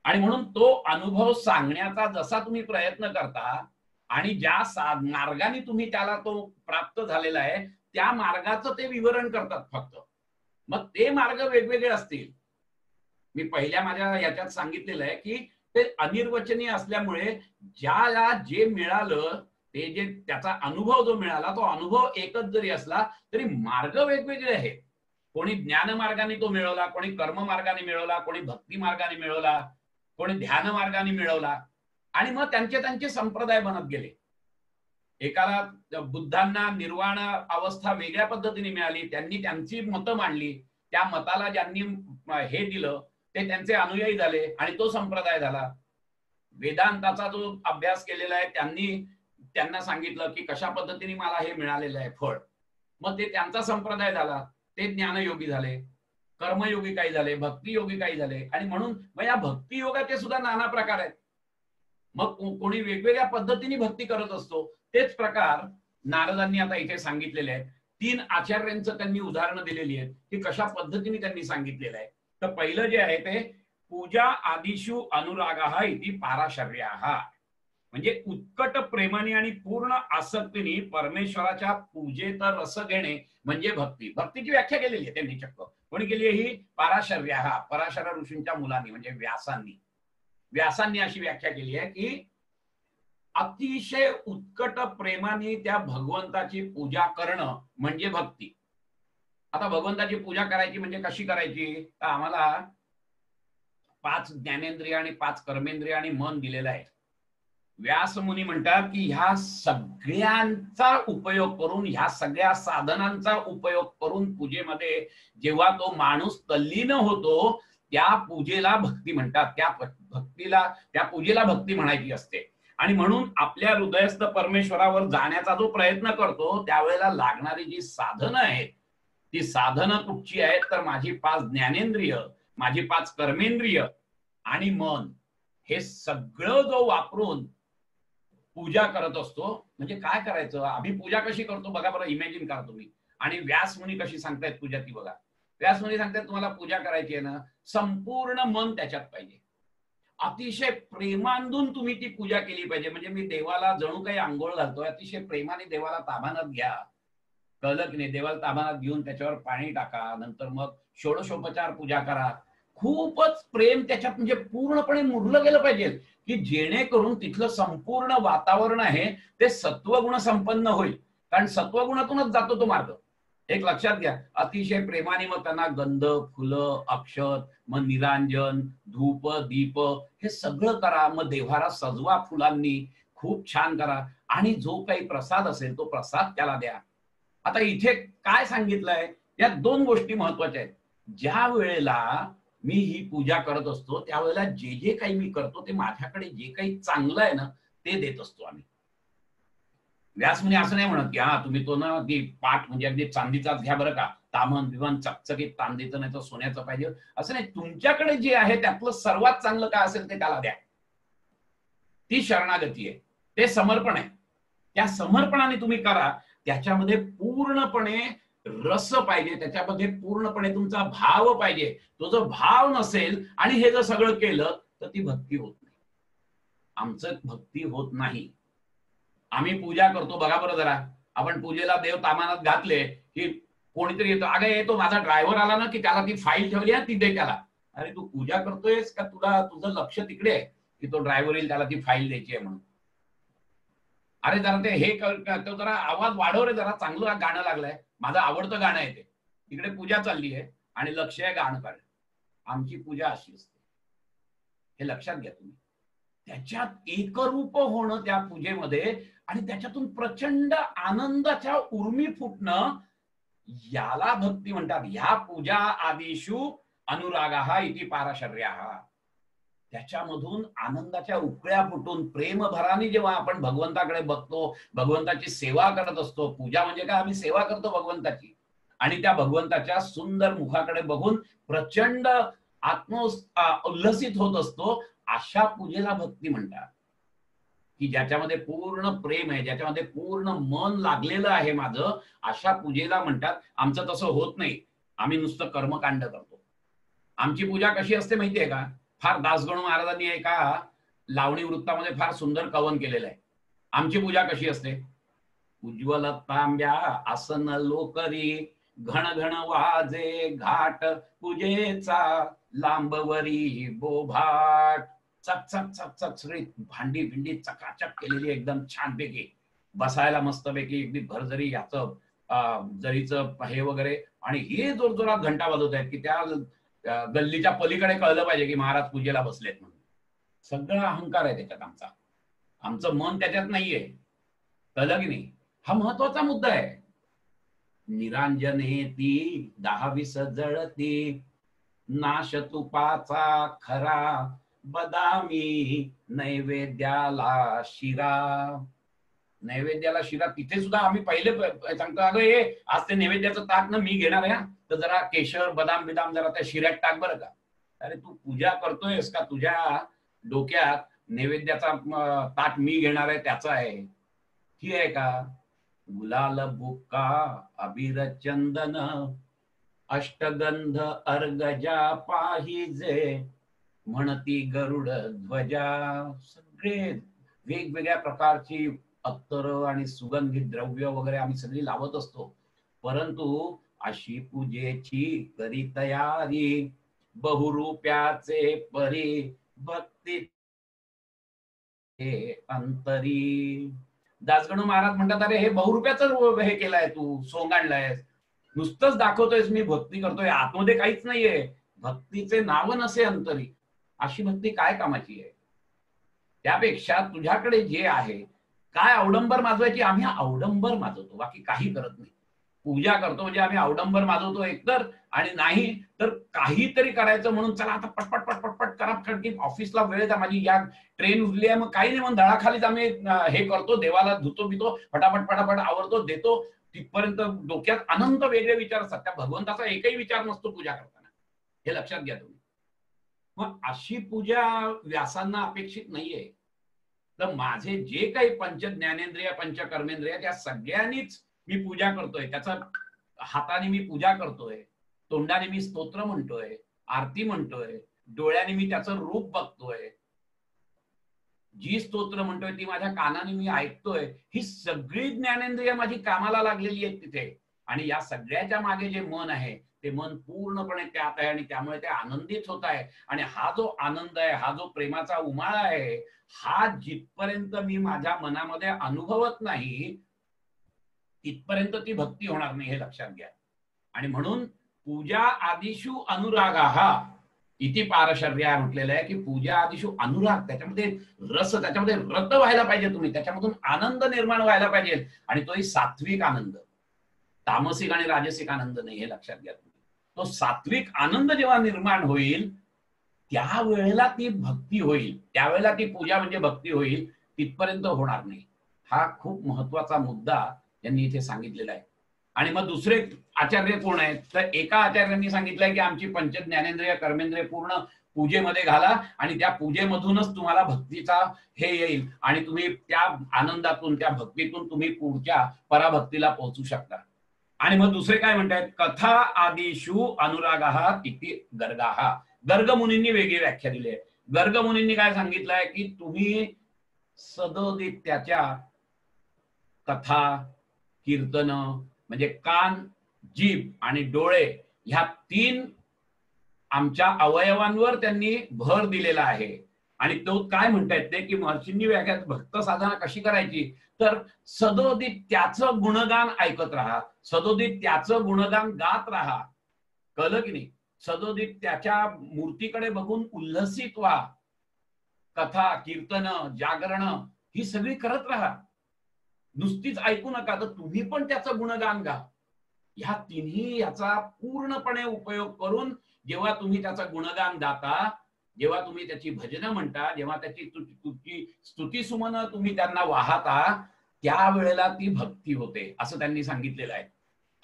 आणि म्हणून तो अनुभव सांगण्याचा जसा तुम्ही प्रयत्न करता आणि ज्या मार्गाने तुम्ही त्याला तो प्राप्त झालेला आहे त्या मार्गाचं ते विवरण करतात फक्त. मग ते मार्ग वेगवेगळे असतील. मी पहिल्या माझ्या याच्यात सांगितलेलं आहे की ते अनिर्वचनीय असल्यामुळे ज्याला जे मिळालं ते जे त्याचा अनुभव जो मिळाला तो अनुभव एकच जरी असला तरी मार्ग वेगवेगळे आहेत. कोणी ज्ञान मार्गाने तो मिळवला, कोणी कर्म मार्गाने मिळवला, कोणी भक्ती मार्गाने मिळवला, कोणी ध्यान मार्गाने मिळवला. आणि मग त्यांचे त्यांचे संप्रदाय बनत गेले. एकाला बुद्धांना निर्वाण अवस्था वेगळ्या पद्धतीने मिळाली, त्यांनी त्यांची मतं मांडली, त्या मताला ज्यांनी हे दिलं ते त्यांचे अनुयायी झाले आणि तो संप्रदाय झाला. वेदांताचा जो अभ्यास केलेला आहे त्यांना सांगितलं की कशा पद्धतीने मला हे मिळालेलं आहे फळ, मग ते त्यांचा संप्रदाय झाला, ते ज्ञानयोगी झाले, कर्मयोगी काही झाले, भक्तियोगी काही झाले. आणि म्हणून मग या भक्तियोगाचे सुद्धा नाना प्रकार आहेत. मग कोणी वेगवेगळ्या पद्धतीने भक्ती करत असतो. तेच प्रकार नारदांनी आता इथे सांगितलेले आहेत. 3 आचार्यांचं त्यांनी उदाहरणं दिलेली आहेत की कशा पद्धतीने त्यांनी सांगितलेलं आहे. तर पहिलं जे आहे ते पूजा आदिषु अनुरागाः इति पाराशर्याः, म्हणजे उत्कट प्रेमाने आणि पूर्ण आसक्तीने परमेश्वराच्या पूजेत रस घेणे म्हणजे भक्ती. भक्तीची व्याख्या केलेली आहे त्यांनी चक्क. कोणी केली आहे ही? पाराशर्याः, पराशर ऋषींच्या मुलांनी म्हणजे व्यासांनी अशी व्याख्या केली आहे की अतिशय उत्कट प्रेमाने त्या भगवंताची पूजा करणं म्हणजे भक्ती. आता भगवंताची पूजा करायची म्हणजे कशी करायची? तर आम्हाला 5 ज्ञानेंद्रिय आणि 5 कर्मेंद्रिय आणि मन दिलेलं आहे. व्यास मुनी म्हणतात की ह्या सगळ्यांचा उपयोग करून, ह्या सगळ्या साधनांचा उपयोग करून पूजेमध्ये जेव्हा तो माणूस तल्लीन होतो त्या पूजेला भक्ती म्हणतात. त्या पूजेला भक्ती म्हणायची असते. आणि म्हणून आपल्या हृदयस्थ परमेश्वरावर जाण्याचा जो प्रयत्न करतो त्यावेळेला लागणारी जी साधनं आहेत ती साधनं कुठची आहेत? तर माझी 5 ज्ञानेंद्रिय, माझी 5 कर्मेंद्रिय आणि मन, हे सगळं जो वापरून पूजा करत असतो. म्हणजे काय करायचं? आम्ही पूजा कशी करतो बघा बरं, इमॅजिन करा तुम्ही. आणि व्यास मुनी कशी सांगतायत पूजा ती बघा. व्यास मुनी सांगतायत तुम्हाला पूजा करायची आहे ना, संपूर्ण मन त्याच्यात पाहिजे, अतिशय प्रेमांतून तुम्ही ती पूजा केली पाहिजे. म्हणजे मी देवाला जणू काही आंघोळ घालतोय, अतिशय प्रेमाने देवाला ताभानात घ्या, कळलं की नाही? देवाला ताभानात घेऊन त्याच्यावर पाणी टाका, नंतर मग षोडशोपचार पूजा करा. खूपच प्रेम त्याच्यात म्हणजे पूर्णपणे मुरलं गेलं पाहिजे की जेणेकरून तिथलं संपूर्ण वातावरण आहे ते सत्वगुण संपन्न होईल. कारण सत्वगुणातूनच जातो तो मार्ग. एक लक्षात घ्या, अतिशय प्रेमाने मग त्यांना गंध, फुलं, अक्षत, मग निरांजन, धूप, दीप हे सगळं करा. मग देव्हारा सजवा फुलांनी, खूप छान करा. आणि जो काही प्रसाद असेल तो प्रसाद त्याला द्या. आता इथे काय सांगितलंय? या 2 गोष्टी महत्वाच्या आहेत. ज्या वेळेला मी ही पूजा करत असतो त्यावेळेला जे जे काही मी करतो ते माझ्याकडे जे काही चांगलं आहे ना ते देत असतो आम्ही. व्यासमुनी असं नाही म्हणत की हा तुम्ही तो ना ती पाठ म्हणजे अगदी चांदीचाच घ्या बरं का, तामन बिमन चकचकीत चांदीचं नाही तर सोन्याचं पाहिजे असं नाही. तुमच्याकडे जे आहे त्यातलं सर्वात चांगलं काय असेल ते त्याला द्या. ती शरणागती आहे, ते समर्पण आहे. त्या समर्पणाने तुम्ही करा. त्याच्यामध्ये पूर्णपणे रस पाहिजे, त्याच्यामध्ये पूर्णपणे तुमचा भाव पाहिजे. तो जर भाव नसेल आणि हे जर सगळं केलं तर ती भक्ती होत नाही. आमचं भक्ती होत नाही. आम्ही पूजा करतो बघा बरं जरा, आपण पूजेला देव तामानात घातले की कोणीतरी येतो, अगं येतो माझा ड्रायव्हर आला ना की त्याला ती फाईल ठेवली आहे ती दे त्याला. अरे तू पूजा करतोयस का तुला तुझं लक्ष तिकडे आहे की तो ड्रायव्हर येईल त्याला ती फाईल द्यायची आहे म्हणून? अरे जरा ते हे तो जरा आवाज वाढव रे, जरा चांगलं गाणं लागलंय, माझं आवडतं गाणं आहे ते, तिकडे पूजा चालली आहे आणि लक्ष आहे गाणं काढ. आमची पूजा अशी असते, हे लक्षात घ्या तुम्ही. त्याच्यात एकरूप होणं त्या पूजेमध्ये आणि त्याच्यातून प्रचंड आनंदाच्या उर्मी फुटणं, याला भक्ती म्हणतात. ह्या पूजा आदिषु अनुरागाः इति पाराशर्याः. त्याच्यामधून आनंदाच्या उकळ्या फुटून प्रेमभराने जेव्हा आपण भगवंताकडे बघतो, भगवंताची सेवा करत असतो. पूजा म्हणजे काय, आम्ही सेवा करतो भगवंताची, आणि त्या भगवंताच्या सुंदर मुखाकडे बघून प्रचंड उल्लसित होत असतो. अशा पूजेला भक्ती म्हणतात, की ज्याच्यामध्ये पूर्ण प्रेम आहे, ज्याच्यामध्ये पूर्ण मन लागलेलं आहे माझं, अशा पूजेला म्हणतात. आमचं तसं होत नाही, आम्ही नुसतं कर्मकांड करतो. आमची पूजा कशी असते माहितीये का? फार दासगणू महाराजांनी एका लावणी वृत्तामध्ये फार सुंदर कवन केलेलं आहे. आमची पूजा कशी असते? उज्ज्वल तांब्या आसन लोकरी, घण घण वाजे घाट पूजेचा, लांबवरी बोभाट, चक चक चक चक सगळी भांडी भिंडी चकाचक केलेली एकदम छानपैकी, बसायला मस्तपैकी अगदी भरजरी याचं जरीचं हे वगैरे, आणि हे जोरजोरात घंटा वाजवत आहेत की त्या गल्लीच्या पलीकडे कळलं पाहिजे की महाराज पूजेला बसलेत म्हणून. सगळा अहंकार आहे त्याच्यात आमचा, आमचं मन त्याच्यात नाहीये. कळलं की नाही? हा महत्वाचा मुद्दा आहे. निरांजने ती 10-20 जळती, नाश तुपाचा खरा, बदामी नैवेद्याला शिरा. नैवेद्याला शिरा तिथे सुद्धा आम्ही पहिले सांगतो, अगं हे आज ते नैवेद्याचं ताक ना मी घेणार आहे, तर जरा केशर बदाम बिदाम जरा त्या शिऱ्यात टाक बरं का. अरे तू पूजा करतोयस का तुझ्या डोक्यात नैवेद्याचा ताट मी घेणार आहे त्याचा आहे? ठीक आहे का? गुलाल बुक्का अबीर चंदन, अष्टगंध अर्गजा पाहिजे, म्हणती गरुड ध्वजा. सगळे वेगवेगळ्या प्रकारची अत्तर आणि सुगंधित द्रव्य वगैरे आम्ही सगळी लावत असतो. परंतु अशी पूजेची करी तयारी, बहुरूप्याचे परी भक्ती अंतरी. दासगणू महाराज म्हणतात, अरे हे बहुरूप्याचं हे केलंय तू, सोंग आणलंय, नुसतंच दाखवतोयस मी भक्ती करतोय, आतमध्ये काहीच नाहीये, भक्तीचे नाव नसे अंतरी. अशी भक्ती काय कामाची आहे? त्यापेक्षा तुझ्याकडे जे आहे, काय अवडंबर माजवायची, आम्ही अवडंबर माजवतो, बाकी काही करत नाही. पूजा करतो म्हणजे आम्ही अवडंबर माजवतो एकतर, आणि नाही तर काहीतरी करायचं म्हणून चला आता पटपट पटपट पट करा, की ऑफिसला वेळ द्या, माझी या ट्रेन उरली आहे, मग काही नाही म्हणून धडाखालीच आम्ही हे करतो, देवाला धुतो बितो, फटाफट फटाफट आवरतो देतो. तिथपर्यंत डोक्यात अनंत वेगळे विचार असतात, त्या भगवंताचा एकही विचार नसतो पूजा करताना, हे लक्षात घ्या तुम्ही. मग अशी पूजा व्यासांना अपेक्षित नाहीये. तर माझे जे काही पंच ज्ञानेंद्रिय पंच कर्मेंद्रिय त्या सगळ्यांनीच मी पूजा करतोय, त्याचा हाताने मी पूजा करतोय, तोंडाने मी स्तोत्र म्हणतोय, आरती म्हणतोय, डोळ्याने मी त्याचं रूप बघतोय, जी स्तोत्र म्हणतोय ती माझ्या कानाने मी ऐकतोय. ही सगळी ज्ञानेंद्रिय माझी कामाला लागलेली आहेत तिथे, आणि या सगळ्याच्या मागे जे मन आहे ते मन पूर्णपणे त्यात आहे, आणि त्यामुळे ते आनंदित होत आहे. आणि हा जो आनंद आहे, हा जो प्रेमाचा उमाळा आहे, हा जिथपर्यंत मी माझ्या मनामध्ये अनुभवत नाही तिथपर्यंत ती भक्ती होणार नाही, हे लक्षात घ्या. आणि म्हणून पूजा आदिषु अनुरागाः इति पारशर्या म्हटलेलं आहे, की पूजा आदिषु अनुराग, त्याच्यामध्ये रस, त्याच्यामध्ये रत व्हायला पाहिजे तुम्ही, त्याच्यामधून आनंद निर्माण व्हायला पाहिजे, आणि तोही सात्विक आनंद, तामसिक आणि राजसिक आनंद नाही, हे लक्षात घ्या तुम्ही. तो सात्विक आनंद जेव्हा निर्माण होईल त्यावेळेला ती भक्ती होईल, त्यावेळेला ती पूजा म्हणजे भक्ती होईल, तिथपर्यंत होणार नाही. हा खूप महत्वाचा मुद्दा यांनी इथे सांगितलेला आहे. आणि मग दुसरे आचार्य कोण आहेत तर एका आचार्यांनी सांगितलंय की आमची पंच ज्ञानेंद्रिय कर्मेंद्रिय पूर्ण पूजेमध्ये घाला आणि त्या पूजेमधूनच तुम्हाला भक्तीचा हे येईल आणि तुम्ही त्या आनंदातून त्या भक्तीतून तुम्ही पुढच्या पराभक्तीला पोहोचू शकता. आणि मग दुसरे काय म्हणतात, कथा आदिषु अनुरागाहा इति गर्गाहा. गर्ग मुनींनी वेगळी व्याख्या दिली आहे. गर्ग मुनींनी काय सांगितलंय की तुम्ही सदोदित त्याच्या कथा कीर्तन म्हणजे कान जीभ आणि डोळे ह्या 3 आमच्या अवयवांवर त्यांनी भर दिलेला आहे. आणि तो काय म्हणतायत ते की महर्षींनी व्याख्या भक्त साधना कशी करायची तर सदोदित त्याचं गुणगान ऐकत राहा, सदोदित त्याचं गुणगान गात राहा. कळलं की नाही? सदोदित त्याच्या मूर्तीकडे बघून उल्हसित व्हा. कथा कीर्तन जागरण ही सगळी करत राहा, नुसतीच ऐकू नका. तर तुम्ही पण त्याचं गुणगान गा. ह्या तिन्ही याचा पूर्णपणे उपयोग करून जेव्हा तुम्ही त्याचं गुणगान गाता, जेव्हा तुम्ही त्याची भजनं म्हणता, जेव्हा त्याची तुमची स्तुतीसुमन तुम्ही त्यांना वाहता, त्यावेळेला ती भक्ती होते असं त्यांनी सांगितलेलं आहे.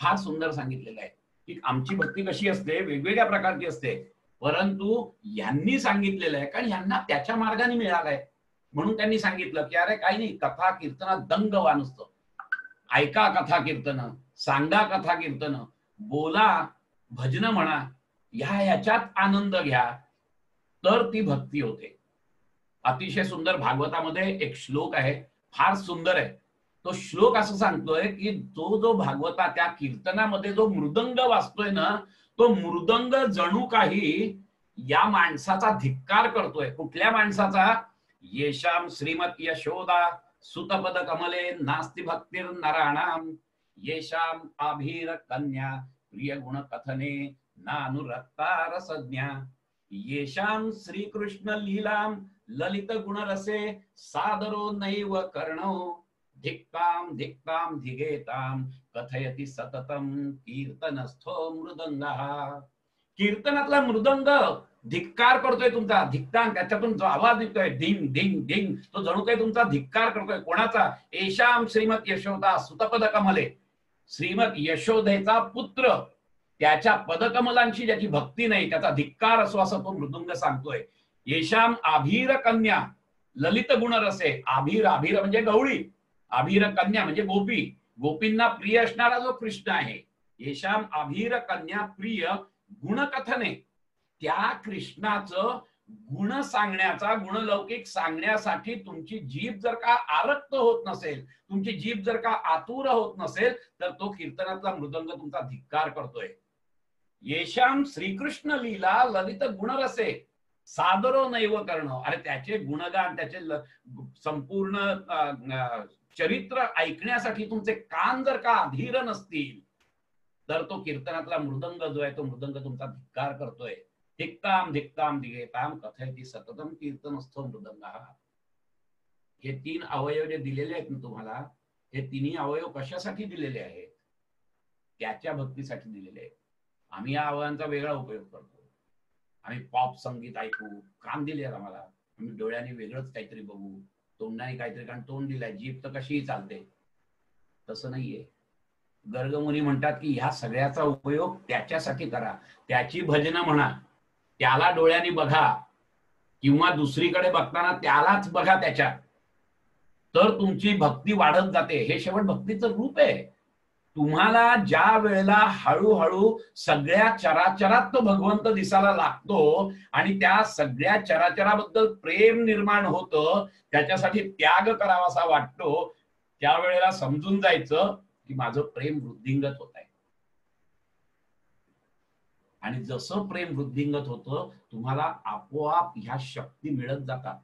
फार सुंदर सांगितलेलं आहे की आमची भक्ती कशी असते, वेगवेगळ्या प्रकारची असते, परंतु यांनी सांगितलेलं आहे कारण यांना त्याच्या मार्गाने मिळालाय म्हणून त्यांनी सांगितलं की अरे काही नाही, कथा कीर्तनात दंग व्हा, नुसतं ऐका कथा कीर्तन, सांगा कथा कीर्तन, बोला, भजन म्हणा, ह्याच्यात आनंद घ्या, तर ती भक्ती होते. अतिशय सुंदर भागवतामध्ये एक श्लोक आहे, फार सुंदर आहे. तो श्लोक असं सांगतोय की तो जो भागवता त्या कीर्तनामध्ये जो मृदंग वाजतोय ना, तो मृदंग जणू काही या माणसाचा धिक्कार करतोय. कुठल्या माणसाचा? येशाम श्रीमत यशोदा सुतपद कमले नास्ति भक्तिर् नराणाम येशाम आभीर कन्या प्रिय गुण कथने नानुरक्ता रसज्ञा येशाम श्रीकृष्ण लीलाम ललित गुण रसे सादरो नैव कर्णो धिक्ताम धिक्ताम धिगेताम कथयति सततम कीर्तनस्थो मृदंगः. कीर्तनातला मृदंग धिक्कार करतोय तुमचा, धिक्तांग, त्याच्यातून जो आवाज निघतोय धिंग धिंग धिंग, तो जणू काही तुमचा धिक्कार करतोय. कोणाचा? येशाम श्रीमत यशोदा सुतपद कमले. श्रीमत यशोदेचा पुत्र, त्याच्या पदकमलांची ज्याची भक्ती नाही त्याचा धिक्कार असो असं तो मृदुंग सांगतोय. येशाम आभीर कन्या ललित गुण रसे. आभीर, आभीर म्हणजे गवळी, आभीर कन्या म्हणजे गोपी, गोपींना प्रिय असणारा जो कृष्ण आहे. येशाम आभीर कन्या प्रिय गुणकथने. त्या कृष्णाचं गुण सांगण्याचा, गुणलौकिक सांगण्यासाठी तुमची जीभ जर का आरक्त होत नसेल, तुमची जीभ जर का आतुर होत नसेल, तर तो कीर्तनातला मृदंग तुमचा धिक्कार करतोय. येशाम श्रीकृष्ण लीला ललित गुणरसे सादरो नैव करणं. अरे त्याचे गुणगान, त्याचे संपूर्ण चरित्र ऐकण्यासाठी तुमचे कान जर का अधीर नसतील, तर तो कीर्तनातला मृदंग जो आहे तो मृदंग तुमचा धिक्कार करतोय. धिक्ताम धिक्ताम धिगेताम कथयति सततम कीर्तनस्थो मृदंगः. हे 3 अवयव जे दिलेले आहेत ना तुम्हाला, हे तिन्ही अवयव कशासाठी दिलेले आहेत? त्याच्या भक्तीसाठी दिलेले आहेत. आम्ही या अवयवांचा वेगळा उपयोग करतो. आम्ही पॉप संगीत ऐकू, कान दिले आम्हाला, आम्ही डोळ्याने वेगळंच काहीतरी बघू, तोंडाने काहीतरी, कारण तोंड दिलाय, जीभ तर कशीही चालते. तसं नाहीये. गर्गमुनी म्हणतात की ह्या सगळ्याचा उपयोग त्याच्यासाठी करा. त्याची भजनं म्हणा, त्याला डोळ्यांनी बघा, किंवा दुसरीकडे बघताना त्यालाच बघा त्याच्यात, तर तुमची भक्ती वाढत जाते. हे शेवट भक्तीचं रूप आहे. तुम्हाला ज्या वेळेला हळूहळू सगळ्या चराचरात तो भगवंत दिसायला लागतो आणि त्या सगळ्या चराचराबद्दल प्रेम निर्माण होतं, त्याच्यासाठी त्याग करावासा वाटतो, त्यावेळेला समजून जायचं की माझं प्रेम वृद्धिंगत होत आहे. आणि जसं प्रेम वृद्धिंगत होतं, तुम्हाला आपोआप ह्या शक्ती मिळत जातात.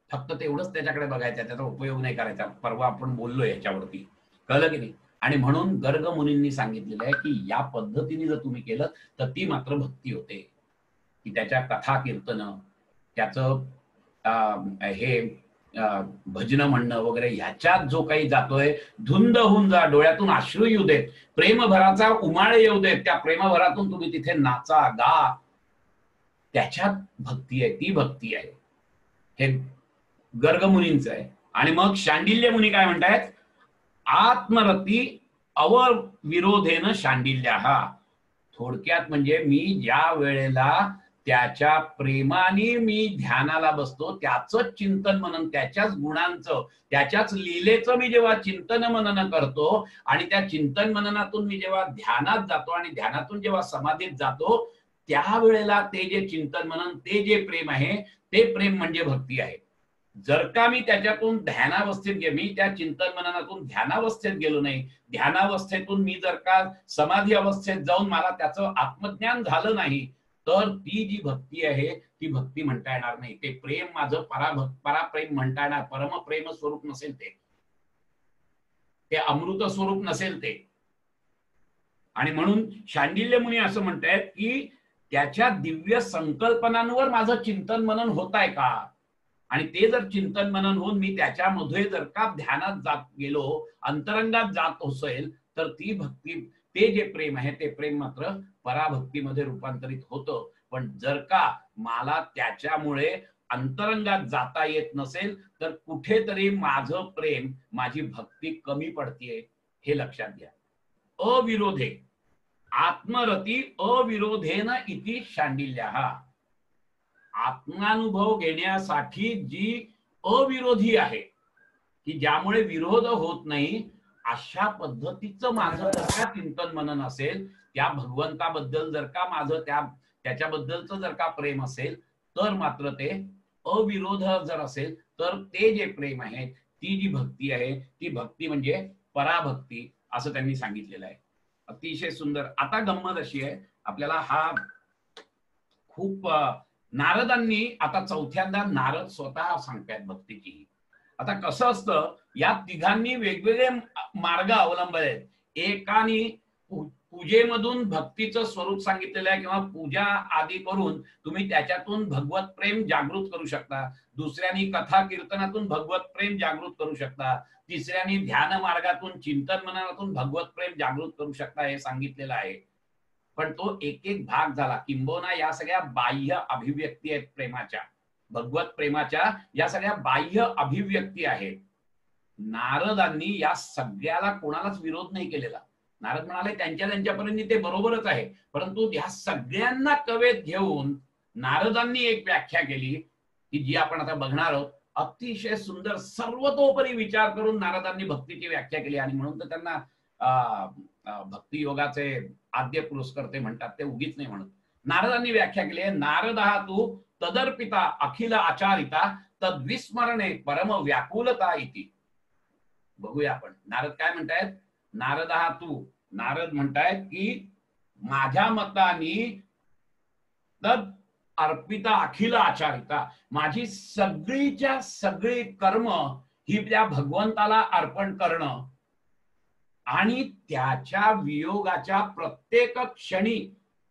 फक्त तेवढंच त्याच्याकडे बघायचं, त्याचा उपयोग नाही करायचा. परवा आपण बोललोय याच्यावरती, कळलं की नाही? आणि म्हणून गर्ग मुनींनी सांगितलेलं आहे की या पद्धतीने जर तुम्ही केलं तर ती मात्र भक्ती होते. की त्याच्या कथा कीर्तन, त्याचं हे भजन म्हणणं वगैरे, ह्याच्यात जो काही जातोय, धुंद होऊन जा, डोळ्यातून अश्रू येऊ देत, प्रेमभराचा उमाळ येऊ देत, त्या प्रेमभरातून तुम्ही तिथे नाचा गा, त्याच्यात भक्ती आहे, ती भक्ती आहे. हे गर्ग मुनींचं आहे. आणि मग शांडिल्य मुनी काय म्हणतायत, आत्मरती अवविरोधेन शांडिल्या. थोडक्यात म्हणजे मी ज्या वेळेला त्याच्या प्रेमाने मी ध्यानाला बसतो, त्याच चिंतन मनन, त्याच्याच गुणांचं, त्याच्याच लीलेचं मी जेव्हा चिंतन मनन करतो आणि त्या चिंतन मननातून मी जेव्हा ध्यानात जातो आणि ध्यानातून जेव्हा समाधीत जातो, त्यावेळेला ते जे चिंतन मनन, ते जे प्रेम आहे, ते प्रेम म्हणजे भक्ती आहे. जर का मी त्याच्यातून ध्यानावस्थेत गेलो, मी त्या चिंतन मननातून ध्यानावस्थेत गेलो नाही, ध्यानावस्थेतून मी जर का समाधी अवस्थेत जाऊन मला त्याचं आत्मज्ञान झालं नाही, तर ती जी भक्ती आहे ती भक्ती म्हणता येणार नाही. ते प्रेम माझं पराप्रेम म्हणता येणार, परमप्रेम स्वरूप नसेल, ते अमृत स्वरूप नसेल ते. आणि म्हणून शांडिल्य मुनी असं म्हणतायत की त्याच्या दिव्य संकल्पनांवर माझं चिंतन मनन होत आहे का, आणि ते जर चिंतन मनन होऊन मी त्याच्यामध्ये जर का ध्यानात जात गेलो, अंतरंगात जात असेल, तर ती भक्ती, ते जे प्रेम आहे ते प्रेम मात्र पराभक्तीमध्ये रूपांतरित होतं. पण जर का मला त्याच्यामुळे अंतरंगात जाता येत नसेल, तर कुठेतरी माझं प्रेम, माझी भक्ती कमी पडतीये, हे लक्षात घ्या. अविरोधे आत्मरती अविरोधेन इति शांडिल्या. आत्मानुभव घेण्यासाठी जी अविरोधी आहे, की ज्यामुळे विरोध होत नाही, अशा पद्धतीचं माझं जर का चिंतन मनन असेल, त्या भगवंताबद्दल जर का माझं त्याच्याबद्दलचं जर का प्रेम असेल, तर मात्र ते अविरोध जर असेल, तर ते जे प्रेम आहे, ती जी भक्ती आहे, ती भक्ती म्हणजे पराभक्ती, असं त्यांनी सांगितलेलं आहे. अतिशय सुंदर. आता गंमत अशी आहे, आपल्याला हा खूप नारदांनी, आता चौथ्यांदा नारद स्वतः सांगतायत भक्तीची. आता कसं असतं, या तिघांनी वेगवेगळे मार्ग अवलंबले आहेत. एकाने पूजेमधून भक्तीचं स्वरूप सांगितलेलं आहे, किंवा पूजा आदी करून तुम्ही त्याच्यातून भगवत प्रेम जागृत करू शकता. दुसऱ्यानी कथा कीर्तनातून भगवत प्रेम जागृत करू शकता. तिसऱ्यानी ध्यान मार्गातून, चिंतन मननातून भगवत प्रेम जागृत करू शकता, हे सांगितलेलं आहे. पण तो एक एक भाग झाला. किंबहुना या सगळ्या बाह्य अभिव्यक्ती आहेत प्रेमाच्या, भगवत प्रेमाच्या या सगळ्या बाह्य अभिव्यक्ती आहेत. नारदांनी या सगळ्याला कोणालाच विरोध नाही केलेला. नारद म्हणाले त्यांच्यापर्यंत ते बरोबरच आहे, परंतु या सगळ्यांना कवेत घेऊन नारदांनी एक व्याख्या केली, की जी आपण आता बघणार आहोत. अतिशय सुंदर, सर्वतोपरी विचार करून नारदांनी भक्तीची व्याख्या केली. आणि म्हणून तर त्यांना भक्ती योगाचे आद्य पुरस्कर्ते म्हणतात, ते उगीच नाही म्हणत. नारदांनी व्याख्या केली आहे, नारदः तू तदर्पिता अखिल आचारिता तद्विस्मरणे परम व्याकुलता इति. बघूया आपण नारद काय म्हणतायत. नारदः तू, नारद म्हणतायत की माझ्या मतानी तद अर्पिता अखिल आचारिता, माझी सगळीच्या सगळी कर्म ही त्या भगवंताला अर्पण करणं, आणि त्याच्या वियोगाच्या प्रत्येक क्षणी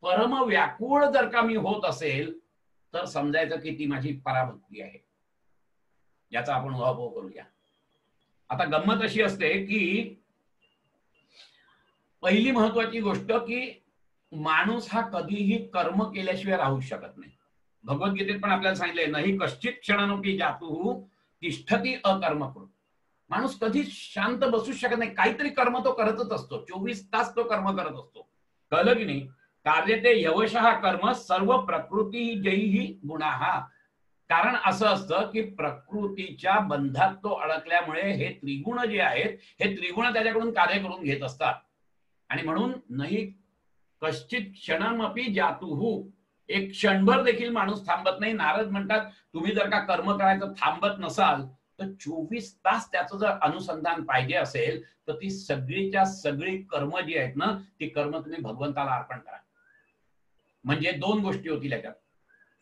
परम व्याकुळ जर का मी होत असेल, तर समजायचं की ती माझी पराभक्ती आहे. याचा आपण अनुभव करूया. आता गंमत अशी असते की पहिली महत्वाची गोष्ट, की माणूस हा कधीही कर्म केल्याशिवाय राहू शकत नाही. भगवद्गीतेत पण आपल्याला सांगितलंय, नाही कश्चित क्षणनोपि जातु तिष्ठती अकर्म करून. माणूस कधीच शांत बसू शकत नाही, काहीतरी कर्म तो करतच असतो. 24 तास तो कर्म करत असतो. कळलं की नाही. कार्यते यवशः कर्म सर्व प्रकृती जयी गुणाहा. कारण असं असतं की प्रकृतीच्या बंधात तो अडकल्यामुळे हे त्रिगुण जे आहेत, हे त्रिगुण त्याच्याकडून कार्य करून घेत असतात. आणि म्हणून नाही कश्चित क्षणमपि जातुहु, एक क्षणभर देखील माणूस थांबत नाही. नारद म्हणतात तुम्ही जर का कर्म करायचं थांबत नसाल, तर 24 तास त्याचं जर अनुसंधान पाहिजे असेल, तर ती सगळीच्या सगळी कर्म जी आहेत ना, ती कर्म तुम्ही भगवंताला अर्पण करा. म्हणजे दोन गोष्टी होतील याच्यात.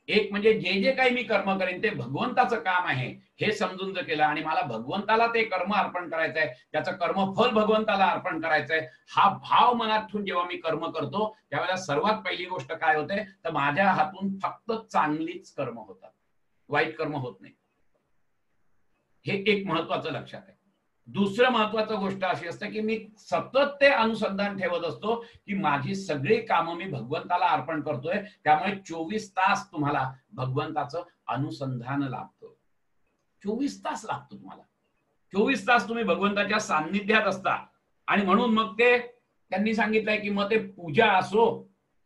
एक म्हणजे जे जे काही मी कर्म करेन ते भगवंताचं काम आहे हे समजून जर केलं, आणि मला भगवंताला ते कर्म अर्पण करायचंय, त्याचं कर्मफल भगवंताला अर्पण करायचंय, हा भाव मनात ठेवून जेव्हा मी कर्म करतो, त्यावेळेला सर्वात पहिली गोष्ट काय होते, तर माझ्या हातून फक्त चांगलीच कर्म होतात, वाईट कर्म होत नाही. हे एक महत्वाचं लक्षात आहे. दुसरं महत्वाचं गोष्ट अशी असते की मी सतत ते अनुसंधान ठेवत असतो की माझी सगळी कामं मी भगवंताला अर्पण करतोय. त्यामुळे 24 तास तुम्हाला भगवंताचं अनुसंधान लागतं. 24 तास लागतो तुम्हाला. 24 तास तुम्ही भगवंताच्या सान्निध्यात असता. आणि म्हणून मग ते त्यांनी सांगितलंय की मग ते पूजा असो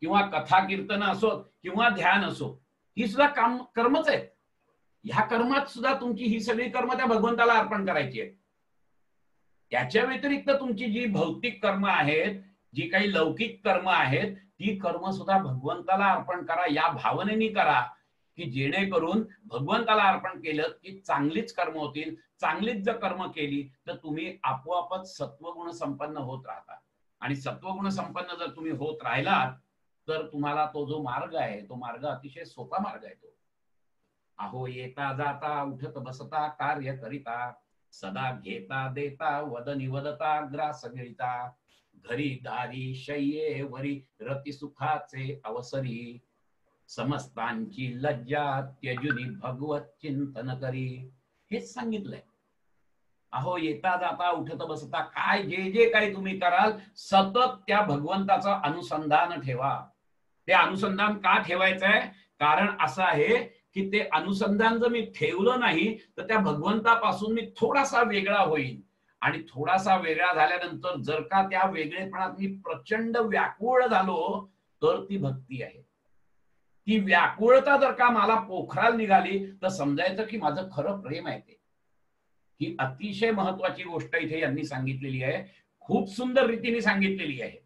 किंवा कथा कीर्तन असो किंवा ध्यान असो, ही सुद्धा कर्मच आहेत. ह्या कर्मात सुद्धा तुमची ही सगळी कर्म त्या भगवंताला अर्पण करायची आहेत. त्याच्या व्यतिरिक्त तुमची जी भौतिक कर्म आहेत, जी काही लौकिक कर्म आहेत, ती कर्म सुद्धा भगवंताला अर्पण करा, या भावनेने करा की जेणेकरून भगवंताला अर्पण केलं की चांगलीच कर्म होतील. चांगलीच जर कर्म केली तर तुम्ही आपोआपच सत्वगुण संपन्न होत राहता. आणि सत्वगुण संपन्न जर तुम्ही होत राहिलात तर तुम्हाला तो जो मार्ग आहे तो मार्ग अतिशय सोपा मार्ग आहे. तो अहो येता जाता उठत बसता कार्य करिता, सदा घेता देता वदनी वदता ग्रास गिळता, घरी दारी शय्ये वरी रती सुखाचे अवसरी, समस्तांची लज्जा त्यजुनी भगवत चिंतन करी. हेच सांगितलंय. अहो येता जाता उठत बसता काय जे जे काही तुम्ही कराल सतत त्या भगवंताचं अनुसंधान ठेवा. ते अनुसंधान का ठेवायचं आहे? कारण असं आहे की ते अनुसंधान जर मी ठेवलं नाही तर त्या भगवंतापासून मी थोडासा वेगळा होईल. आणि थोडासा वेगळा झाल्यानंतर जर का त्या वेगळेपणात मी प्रचंड व्याकुळ झालो तर ती भक्ती आहे. ती व्याकुळता जर का मला पोखराला निघाली तर समजायचं की माझं खरं प्रेम आहे. ते ही अतिशय महत्वाची गोष्ट इथे यांनी सांगितलेली आहे. खूप सुंदर रीतीने सांगितलेली आहे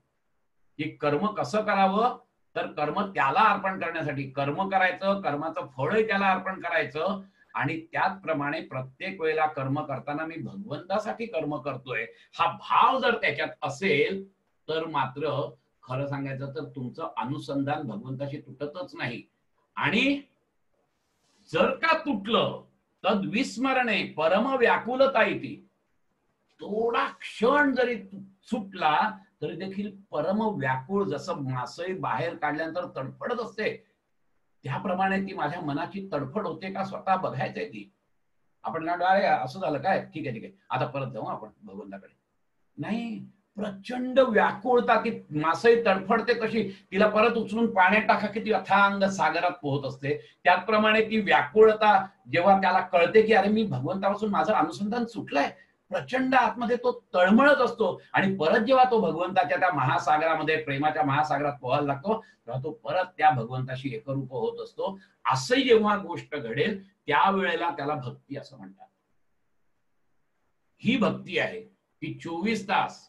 की कर्म कसं करावं. तर कर्म त्याला अर्पण करण्यासाठी कर्म करायचं, कर्माचं फळही त्याला अर्पण करायचं. आणि त्याचप्रमाणे प्रत्येक वेळेला कर्म करताना मी भगवंतासाठी कर्म करतोय हा भाव जर त्याच्यात असेल तर मात्र खरं सांगायचं तर तुमचं अनुसंधान भगवंताशी तुटतच नाही. आणि जर का तुटलं तद विस्मरणे परम व्याकुलता येते. थोडा क्षण जरी सुटला तरी देखील परम व्याकुळ, जसं मासळी बाहेर काढल्यानंतर तडफडत असते त्याप्रमाणे ती माझ्या मनाची तडफड होते का स्वतः बघायचंय. ती आपण अरे असं झालं काय, ठीक आहे ठीक आहे आता परत जाऊ आपण भगवंताकडे. नाही, प्रचंड व्याकुळता. ती मासळी तडफडते कशी, तिला परत उचलून पाण्यात टाका की ती अथांग सागरात पोहत असते. त्याचप्रमाणे ती व्याकुळता जेव्हा त्याला कळते की अरे मी भगवंतापासून माझं अनुसंधान सुटलंय, प्रचंड आतमध्ये तो तळमळत असतो. आणि परत जेव्हा तो भगवंताच्या त्या महासागरामध्ये, प्रेमाच्या महासागरात पोहायला लागतो तेव्हा तो परत त्या भगवंताशी एकरूप होत असतो. असंही जेव्हा गोष्ट घडेल त्यावेळेला त्याला भक्ती असं म्हणतात. ही भक्ती आहे की 24 तास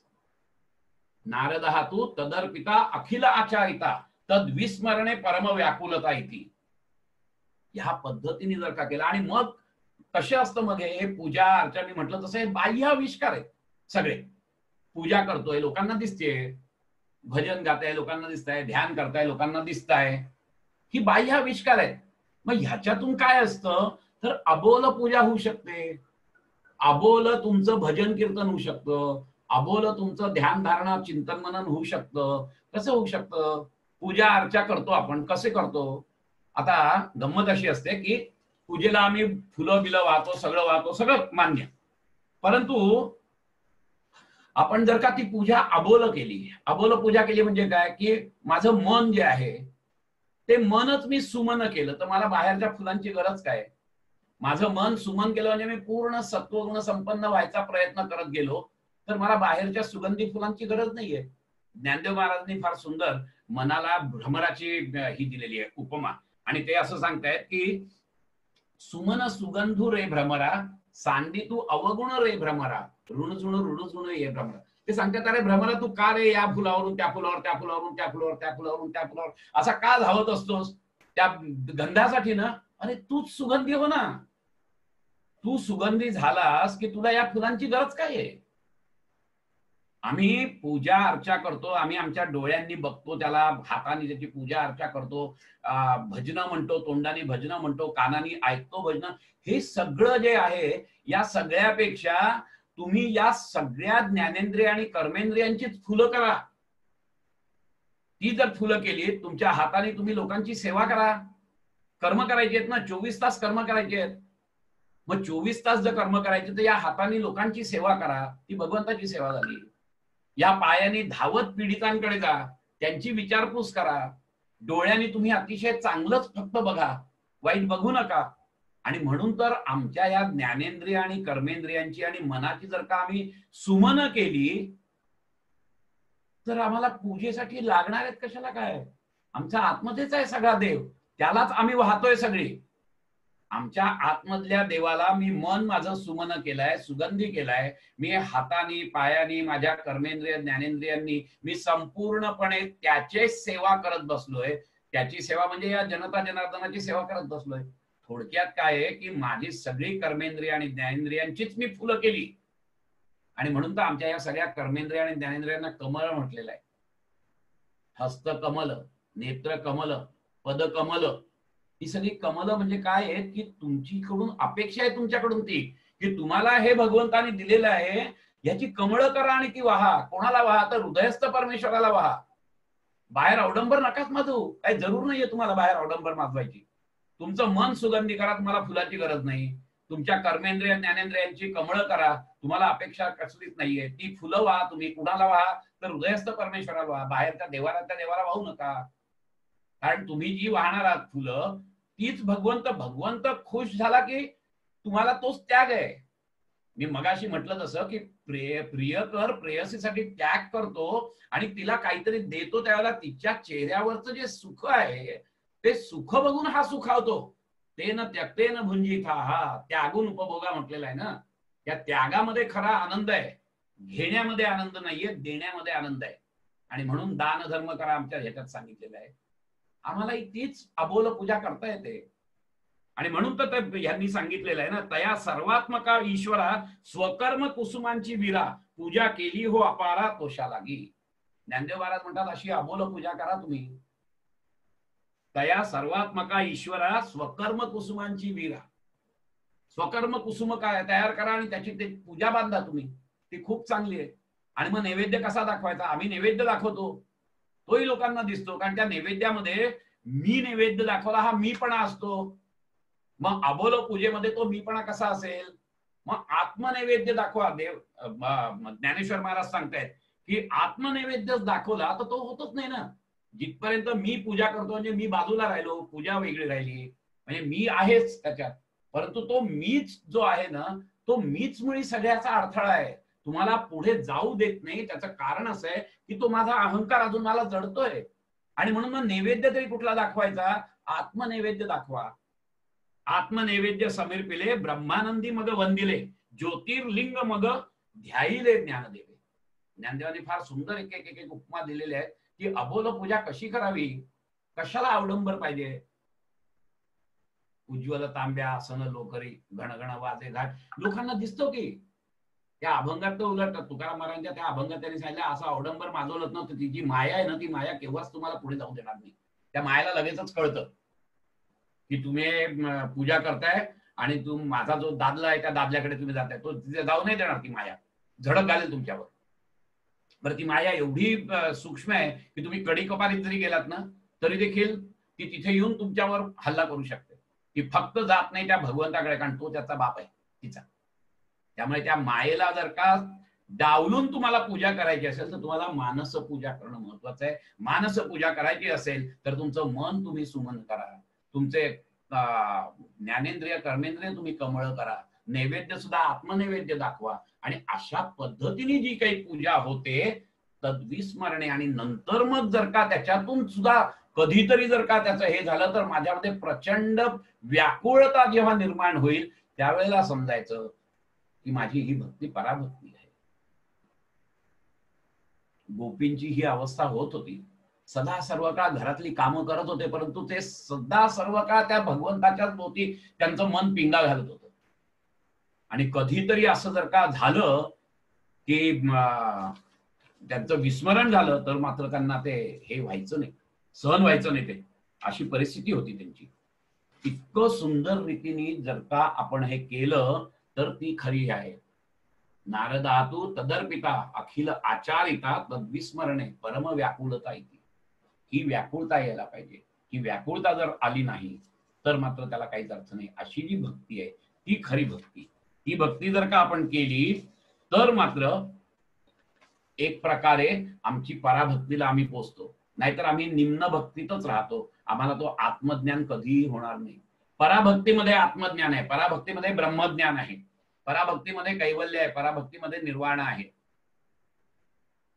नारद तू तदर्पिता अखिल आचारिता तद विस्मरणे परम व्याकुलता येते. ह्या पद्धतीने जर का केलं. आणि मग कसे असतं मग हे पूजा अर्चा, मी म्हटलं तसं हे बाह्य आविष्कार आहेत सगळे. पूजा करतोय लोकांना दिसते, भजन गाताय लोकांना दिसताय, ध्यान करताय लोकांना दिसताय, ही बाह्य आविष्कार आहेत. मग ह्याच्यातून काय असतं तर अबोल पूजा होऊ शकते, अबोल तुमचं भजन कीर्तन होऊ शकतं, अबोल तुमचं ध्यान धारणा चिंतन मनन होऊ शकतं. कसं होऊ शकतं? पूजा अर्चा करतो आपण, कसे करतो? आता गंमत अशी असते की पूजेला आम्ही फुलं बिलं वाहतो, सगळं वाहतो, सगळं मान्य. परंतु आपण जर का ती पूजा अबोल केली, अबोल पूजा केली म्हणजे काय की माझं मन जे आहे ते मनच मी सुमन केलं तर मला बाहेरच्या फुलांची गरज काय? माझं मन सुमन केलं म्हणजे मी पूर्ण सत्वगुण संपन्न व्हायचा प्रयत्न करत गेलो तर मला बाहेरच्या सुगंधी फुलांची गरज नाहीये. ज्ञानदेव महाराजांनी फार सुंदर मनाला भ्रमराची ही दिलेली आहे उपमा. आणि ते असं सांगतायत की सुमन सुगंधू रे भ्रमरा, सांडी तू अवगुण रे भ्रमरा, ऋण ये भ्रमरा. ते सांगतात अरे भ्रमरा तू का रे या फुलावरून त्या फुलावर, त्या फुलावरून त्या फुलावर, त्या फुलावरून त्या फुलावर असा का धावत असतोस त्या गंधासाठी ना? अरे तूच सुगंधी हो ना, तू सुगंधी झालास की तुला या फुलांची गरज काय आहे? आम्ही पूजा अर्चा करतो, आम्ही आमच्या डोळ्यांनी बघतो त्याला, हाताने त्याची पूजा अर्चा करतो, भजनं म्हणतो, तोंडाने भजनं म्हणतो, कानाने ऐकतो भजनं. हे सगळं जे आहे या सगळ्यापेक्षा तुम्ही या सगळ्या ज्ञानेंद्रिय आणि कर्मेंद्रियांचीच फुलं करा. ती जर फुलं केली तुमच्या हाताने तुम्ही लोकांची सेवा करा. कर्म करायचे आहेत ना, 24 तास कर्म करायचे आहेत. मग 24 तास जर कर्म करायचे तर या हाताने लोकांची सेवा करा, ती भगवंताची सेवा झाली. या पायाने धावत पीडितांकडे जा, त्यांची विचारपूस करा. डोळ्यांनी तुम्ही अतिशय चांगलंच फक्त बघा, वाईट बघू नका. आणि म्हणून तर आमच्या या ज्ञानेंद्रिय आणि कर्मेंद्रियांची आणि मनाची जर का आम्ही सुमन केली तर आम्हाला पूजेसाठी लागणार आहेत कशाला काय? आमचा आतमध्येच आहे सगळा देव, त्यालाच आम्ही वाहतोय सगळी. आमच्या आतमधल्या देवाला मी मन माझं सुमन केलंय, सुगंधी केलाय. मी हातानी पायानी माझ्या कर्मेंद्रिय ज्ञानेंद्रियांनी मी संपूर्णपणे त्याची सेवा करत बसलोय. त्याची सेवा म्हणजे या जनता जनार्दनाची सेवा करत बसलोय. थोडक्यात काय आहे की माझी सगळी कर्मेंद्रिय आणि ज्ञानेंद्रियांचीच मी फुलं केली. आणि म्हणून तर आमच्या या सगळ्या कर्मेंद्रिय आणि ज्ञानेंद्रियांना कमळ म्हटलेलं आहे. हस्तकमल, नेत्रकमल, पदकमल, ही सगळी कमल म्हणजे काय आहेत की तुमच्याकडून अपेक्षा आहे तुमच्याकडून ती की तुम्हाला हे भगवंताने दिलेलं आहे, याची कमळं करा आणि ती वाहा. कोणाला वाहा? तर हृदयस्थ परमेश्वराला वाहा. बाहेर अवडंबर नकाच माजू, काही जरूर नाहीये तुम्हाला बाहेर अवडंबर माजवायची. तुमचं मन सुगंधी करा, तुम्हाला फुलाची गरज नाही. तुमच्या कर्मेंद्रिय ज्ञानेंद्रियांची कमळं करा, तुम्हाला अपेक्षा कसलीच नाहीये. ती फुलं वाहा तुम्ही. कुणाला वाहा? तर हृदयस्थ परमेश्वराला वाहा. बाहेरच्या देवाला वाहू नका. कारण तुम्ही जी वाहणार आहात फुलं तीच भगवंत खुश झाला की तुम्हाला तोच त्याग आहे. मी मगाशी म्हटलं तसं की प्रियकर प्रेयसीसाठी त्याग करतो आणि तिला काहीतरी देतो, त्यावेळेला तिच्या चेहऱ्यावरचं जे सुख आहे ते सुख बघून हा सुखावतो. ते न त्यक्तेन भुंजिता, हा त्यागून उपभोगा म्हटलेला आहे ना. त्या त्यागामध्ये खरा आनंद आहे. घेण्यामध्ये आनंद नाहीये, देण्यामध्ये आनंद आहे. आणि म्हणून दान धर्म करा आमच्या ह्याच्यात सांगितलेलं आहे. आम्हाला तीच अबोल पूजा करता येते. आणि म्हणून तर यांनी सांगितलेलं आहे ना, तया सर्वात्मका ईश्वरा स्वकर्म कुसुमांची विरा पूजा केली हो अपारा तोषा लागी. ज्ञानदेव महाराज म्हणतात अशी अबोल पूजा करा तुम्ही. तया सर्वात्मका ईश्वरा स्वकर्म कुसुमांची विरा. स्वकर्म कुसुम काय तयार करा आणि त्याची ते पूजा बांधा तुम्ही, ती खूप चांगली आहे. आणि मग नैवेद्य कसा दाखवायचा? आम्ही नैवेद्य दाखवतो, तोही लोकांना दिसतो, कारण त्या नैवेद्यामध्ये मी नैवेद्य दाखवला हा मीपणा असतो. मग अबोल पूजेमध्ये तो मीपणा कसा असेल? मग आत्मनैवेद्य दाखवा. देव ज्ञानेश्वर महाराज सांगतायत की आत्मनैवेद्य दाखवला तर तो होतच नाही ना. जिथपर्यंत मी पूजा करतो म्हणजे मी बाजूला राहिलो, पूजा वेगळी राहिली, म्हणजे मी आहेच त्याच्यात. परंतु तो मीच जो आहे ना, तो मीच मुळी सगळ्याचा अडथळा आहे, तुम्हाला पुढे जाऊ देत नाही. त्याचं कारण असं आहे की तो माझा अहंकार अजून मला जडतोय. आणि म्हणून मग नैवेद्य तरी कुठला दाखवायचा? आत्मनैवेद्य दाखवा. आत्मनैवेद्य समीर पिले ब्रह्मानंदी मग वंदिले ज्योतिर्लिंग मग ध्याईले ज्ञानदेवे. ज्ञानदेवाने फार सुंदर एक एक एक उपमा दिलेले आहेत की अबोल पूजा कशी करावी, कशाला अवडंबर पाहिजे. उज्ज्वल तांब्या आसन लोकरी घणघण वाजे घाट. लोकांना दिसतो की त्या अभंगात तर उलट तुकाराम महाराजांच्या त्या अभंगात त्यांनी सांगितलं असं अवडंबर माजवलंच नव्हतं. ती जी माया आहे ना, ती माया केव्हाच तुम्हाला पुढे जाऊ देणार नाही. त्या मायाला लगेचच कळतं की तुम्ही पूजा करताय आणि माझा जो दादला आहे त्या दादल्याकडे तुम्ही जाताय, तो तिथे जाऊ नाही देणार. ती माया झडक घालेल तुमच्यावर. बरं, ती माया एवढी सूक्ष्म आहे की तुम्ही कडी कपारीत जरी गेलात ना तरी देखील ती तिथे येऊन तुमच्यावर हल्ला करू शकते. ती फक्त जात नाही त्या भगवंताकडे, कारण तो त्याचा बाप आहे तिचा. त्यामुळे त्या मायेला जर का डावलून तुम्हाला पूजा करायची असेल तर तुम्हाला मानस पूजा करणं महत्वाचं आहे. मानस पूजा करायची असेल तर तुमचं मन तुम्ही सुमन करा, तुमचे ज्ञानेंद्रिय कर्मेंद्रिय तुम्ही कमळ करा, नैवेद्य सुद्धा आत्मनैवेद्य दाखवा. आणि अशा पद्धतीने जी काही पूजा होते तद्विस्मरणे. आणि नंतर मग जर का त्याच्यातून सुद्धा कधीतरी जर का त्याचं हे झालं तर माझ्यामध्ये प्रचंड व्याकुळता जेव्हा निर्माण होईल त्यावेळेला समजायचं की माझी ही भक्ती पराभक्ती आहे. गोपींची ही अवस्था होत होती. सदा सर्व काळ घरातली कामं करत होते, परंतु ते सदा सर्व काळ त्या भगवंताच्याच भोवती त्यांचं मन पिंगा घालत होतं. आणि कधीतरी असं जर का झालं की त्यांचं विस्मरण झालं तर मात्र त्यांना ते हे व्हायचं नाही, सहन व्हायचं नाही. ते अशी परिस्थिती होती त्यांची. इतकं सुंदर रीतीने जर का आपण हे केलं तर ती खरी आहे. नारदातू तदर्पिता अखिल आचारिता तद्विस्मरणे परम व्याकुळता येते. ही व्याकुळता यायला पाहिजे. ही व्याकुळता जर आली नाही तर मात्र त्याला काहीच अर्थ नाही. अशी जी भक्ती आहे ती खरी भक्ती. ही भक्ती जर का आपण केली तर मात्र एक प्रकारे आमची पराभक्तीला आम्ही पोचतो. नाहीतर आम्ही निम्न भक्तीतच राहतो. आम्हाला तो आत्मज्ञान कधीही होणार नाही. पराभक्तीमध्ये आत्मज्ञान आहे, पराभक्तीमध्ये ब्रह्मज्ञान आहे, पराभक्तीमध्ये कैवल्य आहे, पराभक्तीमध्ये निर्वाण आहे.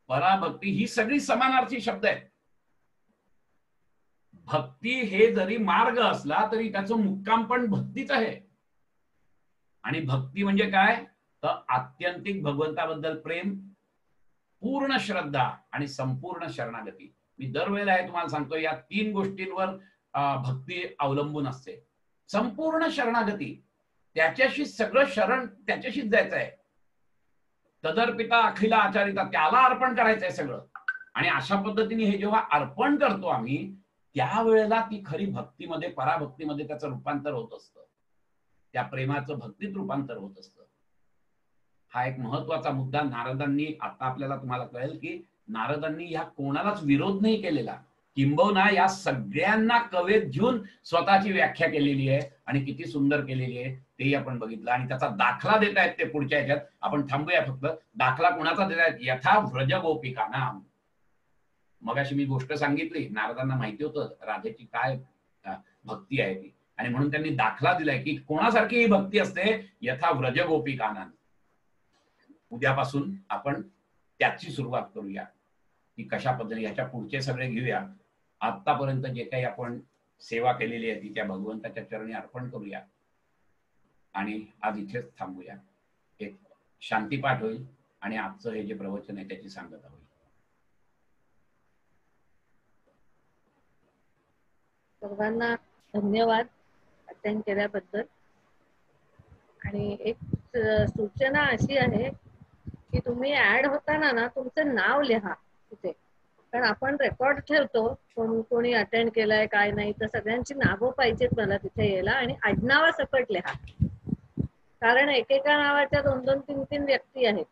पराभक्ती ही सगळी समानार्थी शब्द आहेत. भक्ती हे जरी मार्ग असला तरी त्याचं मुक्काम पण भक्तीच आहे. आणि भक्ती म्हणजे काय तर आत्यंतिक भगवंताबद्दल प्रेम, पूर्ण श्रद्धा आणि संपूर्ण शरणागती. मी दरवेळेला हे तुम्हाला सांगतो, या 3 गोष्टींवर भक्ती अवलंबून असते. संपूर्ण शरणागती, त्याच्याशी सगळं शरण त्याच्याशीच जायचं आहे. तदर्पिता अखिला आचारिता, त्याला अर्पण करायचंय सगळं. आणि अशा पद्धतीने हे जेव्हा अर्पण करतो आम्ही, त्यावेळेला ती खरी भक्तीमध्ये, पराभक्तीमध्ये त्याचं रूपांतर होत असतं. त्या प्रेमाचं भक्तीत रूपांतर होत असतं. हा एक महत्वाचा मुद्दा नारदांनी, आता आपल्याला तुम्हाला कळेल की नारदांनी ह्या कोणालाच विरोध नाही केलेला, किंबहुना या सगळ्यांना कवेत घेऊन स्वतःची व्याख्या केलेली आहे आणि किती सुंदर केलेली आहे तेही आपण बघितलं. आणि त्याचा दाखला देत आहेत ते पुढच्या ह्याच्यात. आपण थांबूया फक्त. दाखला कोणाचा देत आहेत? यथा व्रज गोपिकानाम. मगाशी मी गोष्ट सांगितली, नारदांना माहिती होतं राधेची काय भक्ती आहे ती, आणि म्हणून त्यांनी दाखला दिलाय की कोणासारखी ही भक्ती असते, यथा व्रज गोपिकानाम. उद्यापासून आपण त्याची सुरुवात करूया की कशा पद्धतीने. ह्याच्या पुढचे सगळे घेऊया. आतापर्यंत जे काही आपण सेवा केलेली आहे ती त्या भगवंताच्या चरणी अर्पण करूया आणि आज इथेच थांबूया. एक शांतीपाठ होईल आणि आजचं हे जे प्रवचन आहे त्याची सांगता होईल. सर्वांना धन्यवाद अटेंड केल्याबद्दल. आणि एक सूचना अशी आहे की तुम्ही ऍड होताना ना तुमचं नाव लिहा तिथे, कारण आपण रेकॉर्ड ठेवतो कोणी अटेंड केलाय काय नाही, तर सगळ्यांची नावं पाहिजेत मला तिथे यायला. आणि आडनावासकट लिहा, कारण एकेका नावाच्या 2-2, 3-3 व्यक्ती आहेत.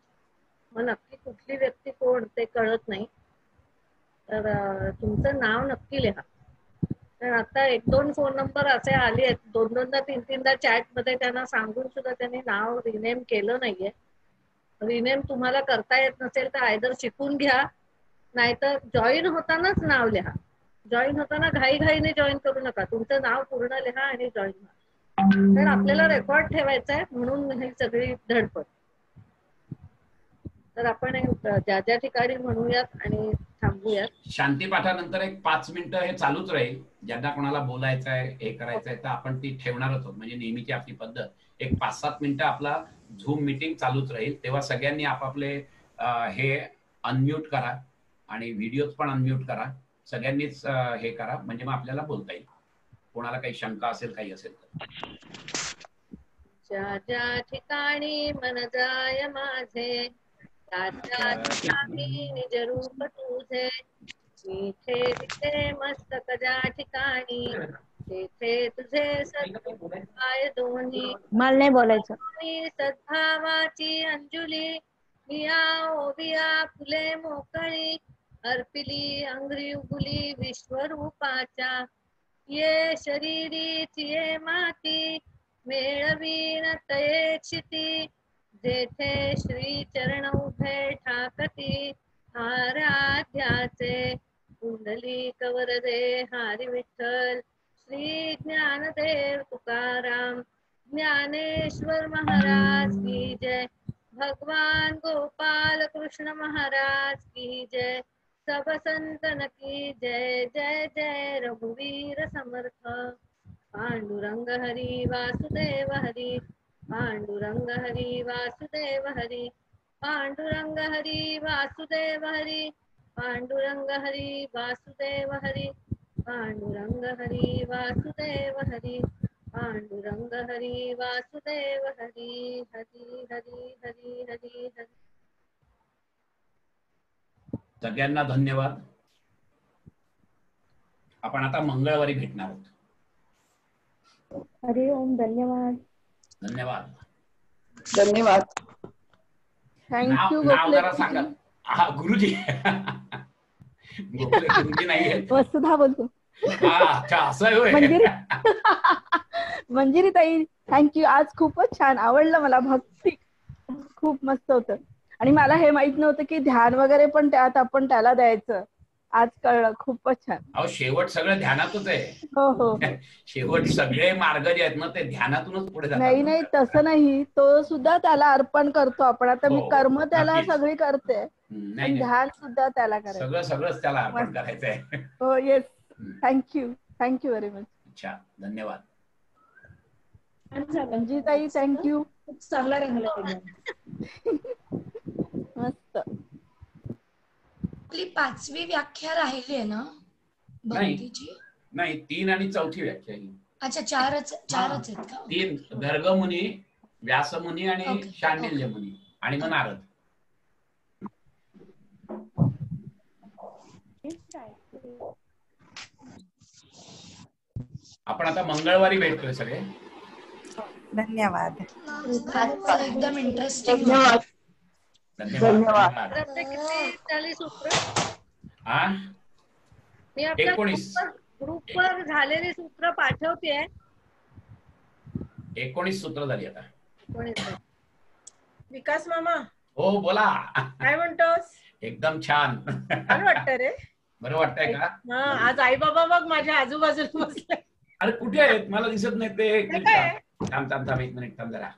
मग नक्की कुठली व्यक्ती कोण ते कळत नाही. तर तुमचं नाव नक्की लिहा. कारण आता 1-2 फोन नंबर असे आले आहेत, 2-2दा 3-3दा चॅट मध्ये त्यांना सांगून सुद्धा त्यांनी नाव रिनेम केलं नाहीये. रिनेम तुम्हाला करता येत नसेल तर आयदर शिकून घ्या, नाहीतर जॉईन होतानाच नाव लिहा. जॉईन होताना घाईघाईने जॉईन करू नका, तुमचं नाव पूर्ण लिहा आणि जॉईन व्हा. तर आपल्याला रेकॉर्ड ठेवायचा आहे म्हणून ही सगळी धडपड. तर आपण ज्या ज्या ठिकाणी म्हणूयात आणि थांबूयात. शांतीपाठानंतर एक 5 मिनिटं हे चालूच राहील. ज्यांना कोणाला बोलायचं आहे, हे करायचं आहे, तर आपण ती ठेवणारच आहोत. म्हणजे नेहमीची आपली पद्धत, एक 5-7 मिनिटं आपला झूम मीटिंग चालूच राहील. तेव्हा सगळ्यांनी आपापले हे अनम्यूट करा आणि व्हिडिओज पण अनम्यूट करा. सगळ्यांनीच हे करा, म्हणजे मग आपल्याला बोलता येईल. कोणाला काही शंका असेल, काही असेल तर. ज्या ज्या ठिकाणी मन जाय माझे, त्या त्या ठिकाणी निज रूप तुझे. इथे तिथे मस्तक ज्या ठिकाणी, तेथे तुझे सद्पाय दोन्ही. मला नाही बोलायचं. सद्भावाची अंजुली, मिया ओविया फुले मोकळी. अर्पिली अंघ्री उगुली विश्वरूपाच्या. ये शरीरीची ये माती, मेळवीन तये क्षिती. जेथे श्री चरण उभे ठाकती, आराध्याचे कुंडलिक वरदे हरी विठ्ठल. श्री ज्ञानदेव तुकाराम ज्ञानेश्वर महाराज की जय. भगवान गोपाल कृष्ण महाराज की जय. सब संतन की जय. जय जय रघुवीर समर्थ. पांडुरंग हरी वासुदेव हरी, पांडुरंग हरी वासुदेव हरी. पांडुरंग हरी वासुदेव हरी, पांडुरंग हरी वासुदेव हरी. पांडुरंग हरी वासुदेव हरी, पांडुरंग हरी वासुदेव हरी. हरी हरी हरी हरी हरी. सगळ्यांना धन्यवाद. आपण आता मंगळवारी भेटणार आहोत. हरि ओम. धन्यवाद. धन्यवाद. धन्यवाद. थँक्यू नाव जरा सांगा. गुरुजी. गोखले गुरुजी नाहीये. वसुधा बोलतो. अच्छा, असं आहे होय. मंजिरी ताई थँक्यू. आज खूपच छान आवडलं मला. भक्ती खूप मस्त होतं. आणि मला हे माहित नव्हतं की ध्यान वगैरे पण त्यात आपण त्याला द्यायचं. आज कळलं. खूपच छान. अहो शेवट सगळं ध्यानातच आहे. हो हो शेवट सगळे मार्ग जे आहेत ना ते ध्यानातूनच पुढे जातात. नाही नाही तसं नाही, तो सुद्धा त्याला अर्पण करतो आपण. आता मी हो, कर्म त्याला नक्कीच. सगळी करते नाही पण नाही ध्यान सुद्धा त्याला करायचं. सगळं सगळंच त्याला अर्पण मस्त. करायचंय. हो येस. Thank you very much. अच्छा धन्यवाद. अंजिताई थँक्यू. खूप चांगला रंगला. मस्त. आपली 5वी व्याख्या राहिली आहे ना नाही. भक्तीची? नाही 3 आणि 4थी व्याख्या ही. अच्छा चारच आहेत का? 3 गर्गमुनी, व्यासमुनी आणि Okay, शांडिल्य मुनी आणि मग नारद. आपण आता मंगळवारी भेटतोय सगळे. धन्यवाद. आजचं एकदम इंटरेस्टिंग. धन्यवाद. धन्यवाद. तर आपले किती झाली सूत्र? हा मी आपल्या 19. ग्रुपवर झालेली सूत्र पाठवते. 19 सूत्र झाली आता. विकास मामा हो बोला. काय म्हणतोस? एकदम छान. छान वाटतं रे. बरं वाटतंय का? हा आज आई बाबा बघ माझ्या आजूबाजूला बसले. अरे कुठे आहेत मला दिसत नाही ते. ते काय? थांब थांब थांब 1 मिनिट थांब जरा.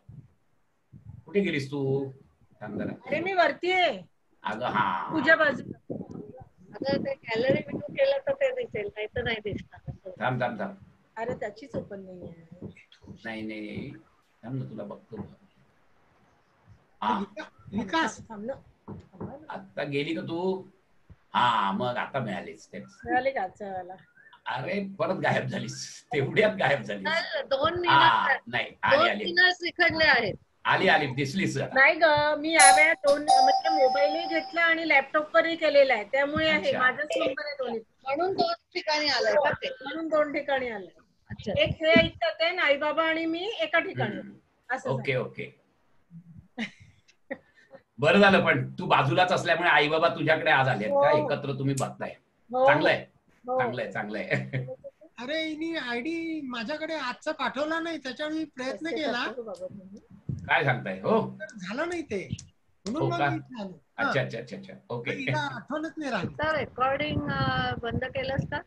कुठे गेलीस तू? थांब जरा. अरे मी वरती आहे अगं हा तुझ्या बाजूला. आता ते गॅलरी व्ह्यू केलं तर ते दिसेल, नाही तर नाही दिसणार. थांब थांब थांब. अरे त्याचीच ओपन नाहीये. नाही नाही थांब ना तुला बघतो. हा विकास थांब ना. आता गेली का तू? हा मग आता मिळालीच तेच. मिळाले का आजच्या वेळेला? अरे परत गायब झालीस. तेवढ्यात गायब झालीस. चालेल, 2 हा मिनिट नाही आली 2 आली मिनिट इकडले आहेत. आली दिसलीस जरा. नाही ग मी यावेळेला 2 म्हणजे मोबाईलही घेतला आणि लॅपटॉप वरही केलेला आहे त्यामुळे आहे अच्छा. माझाच नंबर आहे दोन्ही. म्हणून 2 ठिकाणी आलंय का ते? म्हणून 2 ठिकाणी आलं. अच्छा. एक हे ऐकतात आहे आई बाबा आणि मी एका ठिकाणी असं ओके ओके. बरं झालं पण तू बाजूलाच असल्यामुळे आई बाबा तुझ्याकडे आज आले का? एकत्र तुम्ही बघताय. हो. चांगलंय हो. चांगलंय चांगलंय. अरे हिनी आयडी माझ्याकडे आजचा पाठवला नाही त्याच्यावर मी प्रयत्न केला काय सांगताय? हो झालं नाही ते म्हणून हो मग का? मी इथे आलो. अच्छा अच्छा अच्छा अच्छा हा. ओके. हिला आठवणच नाही राहिली. तर रेकॉर्डिंग बंद केलंस का?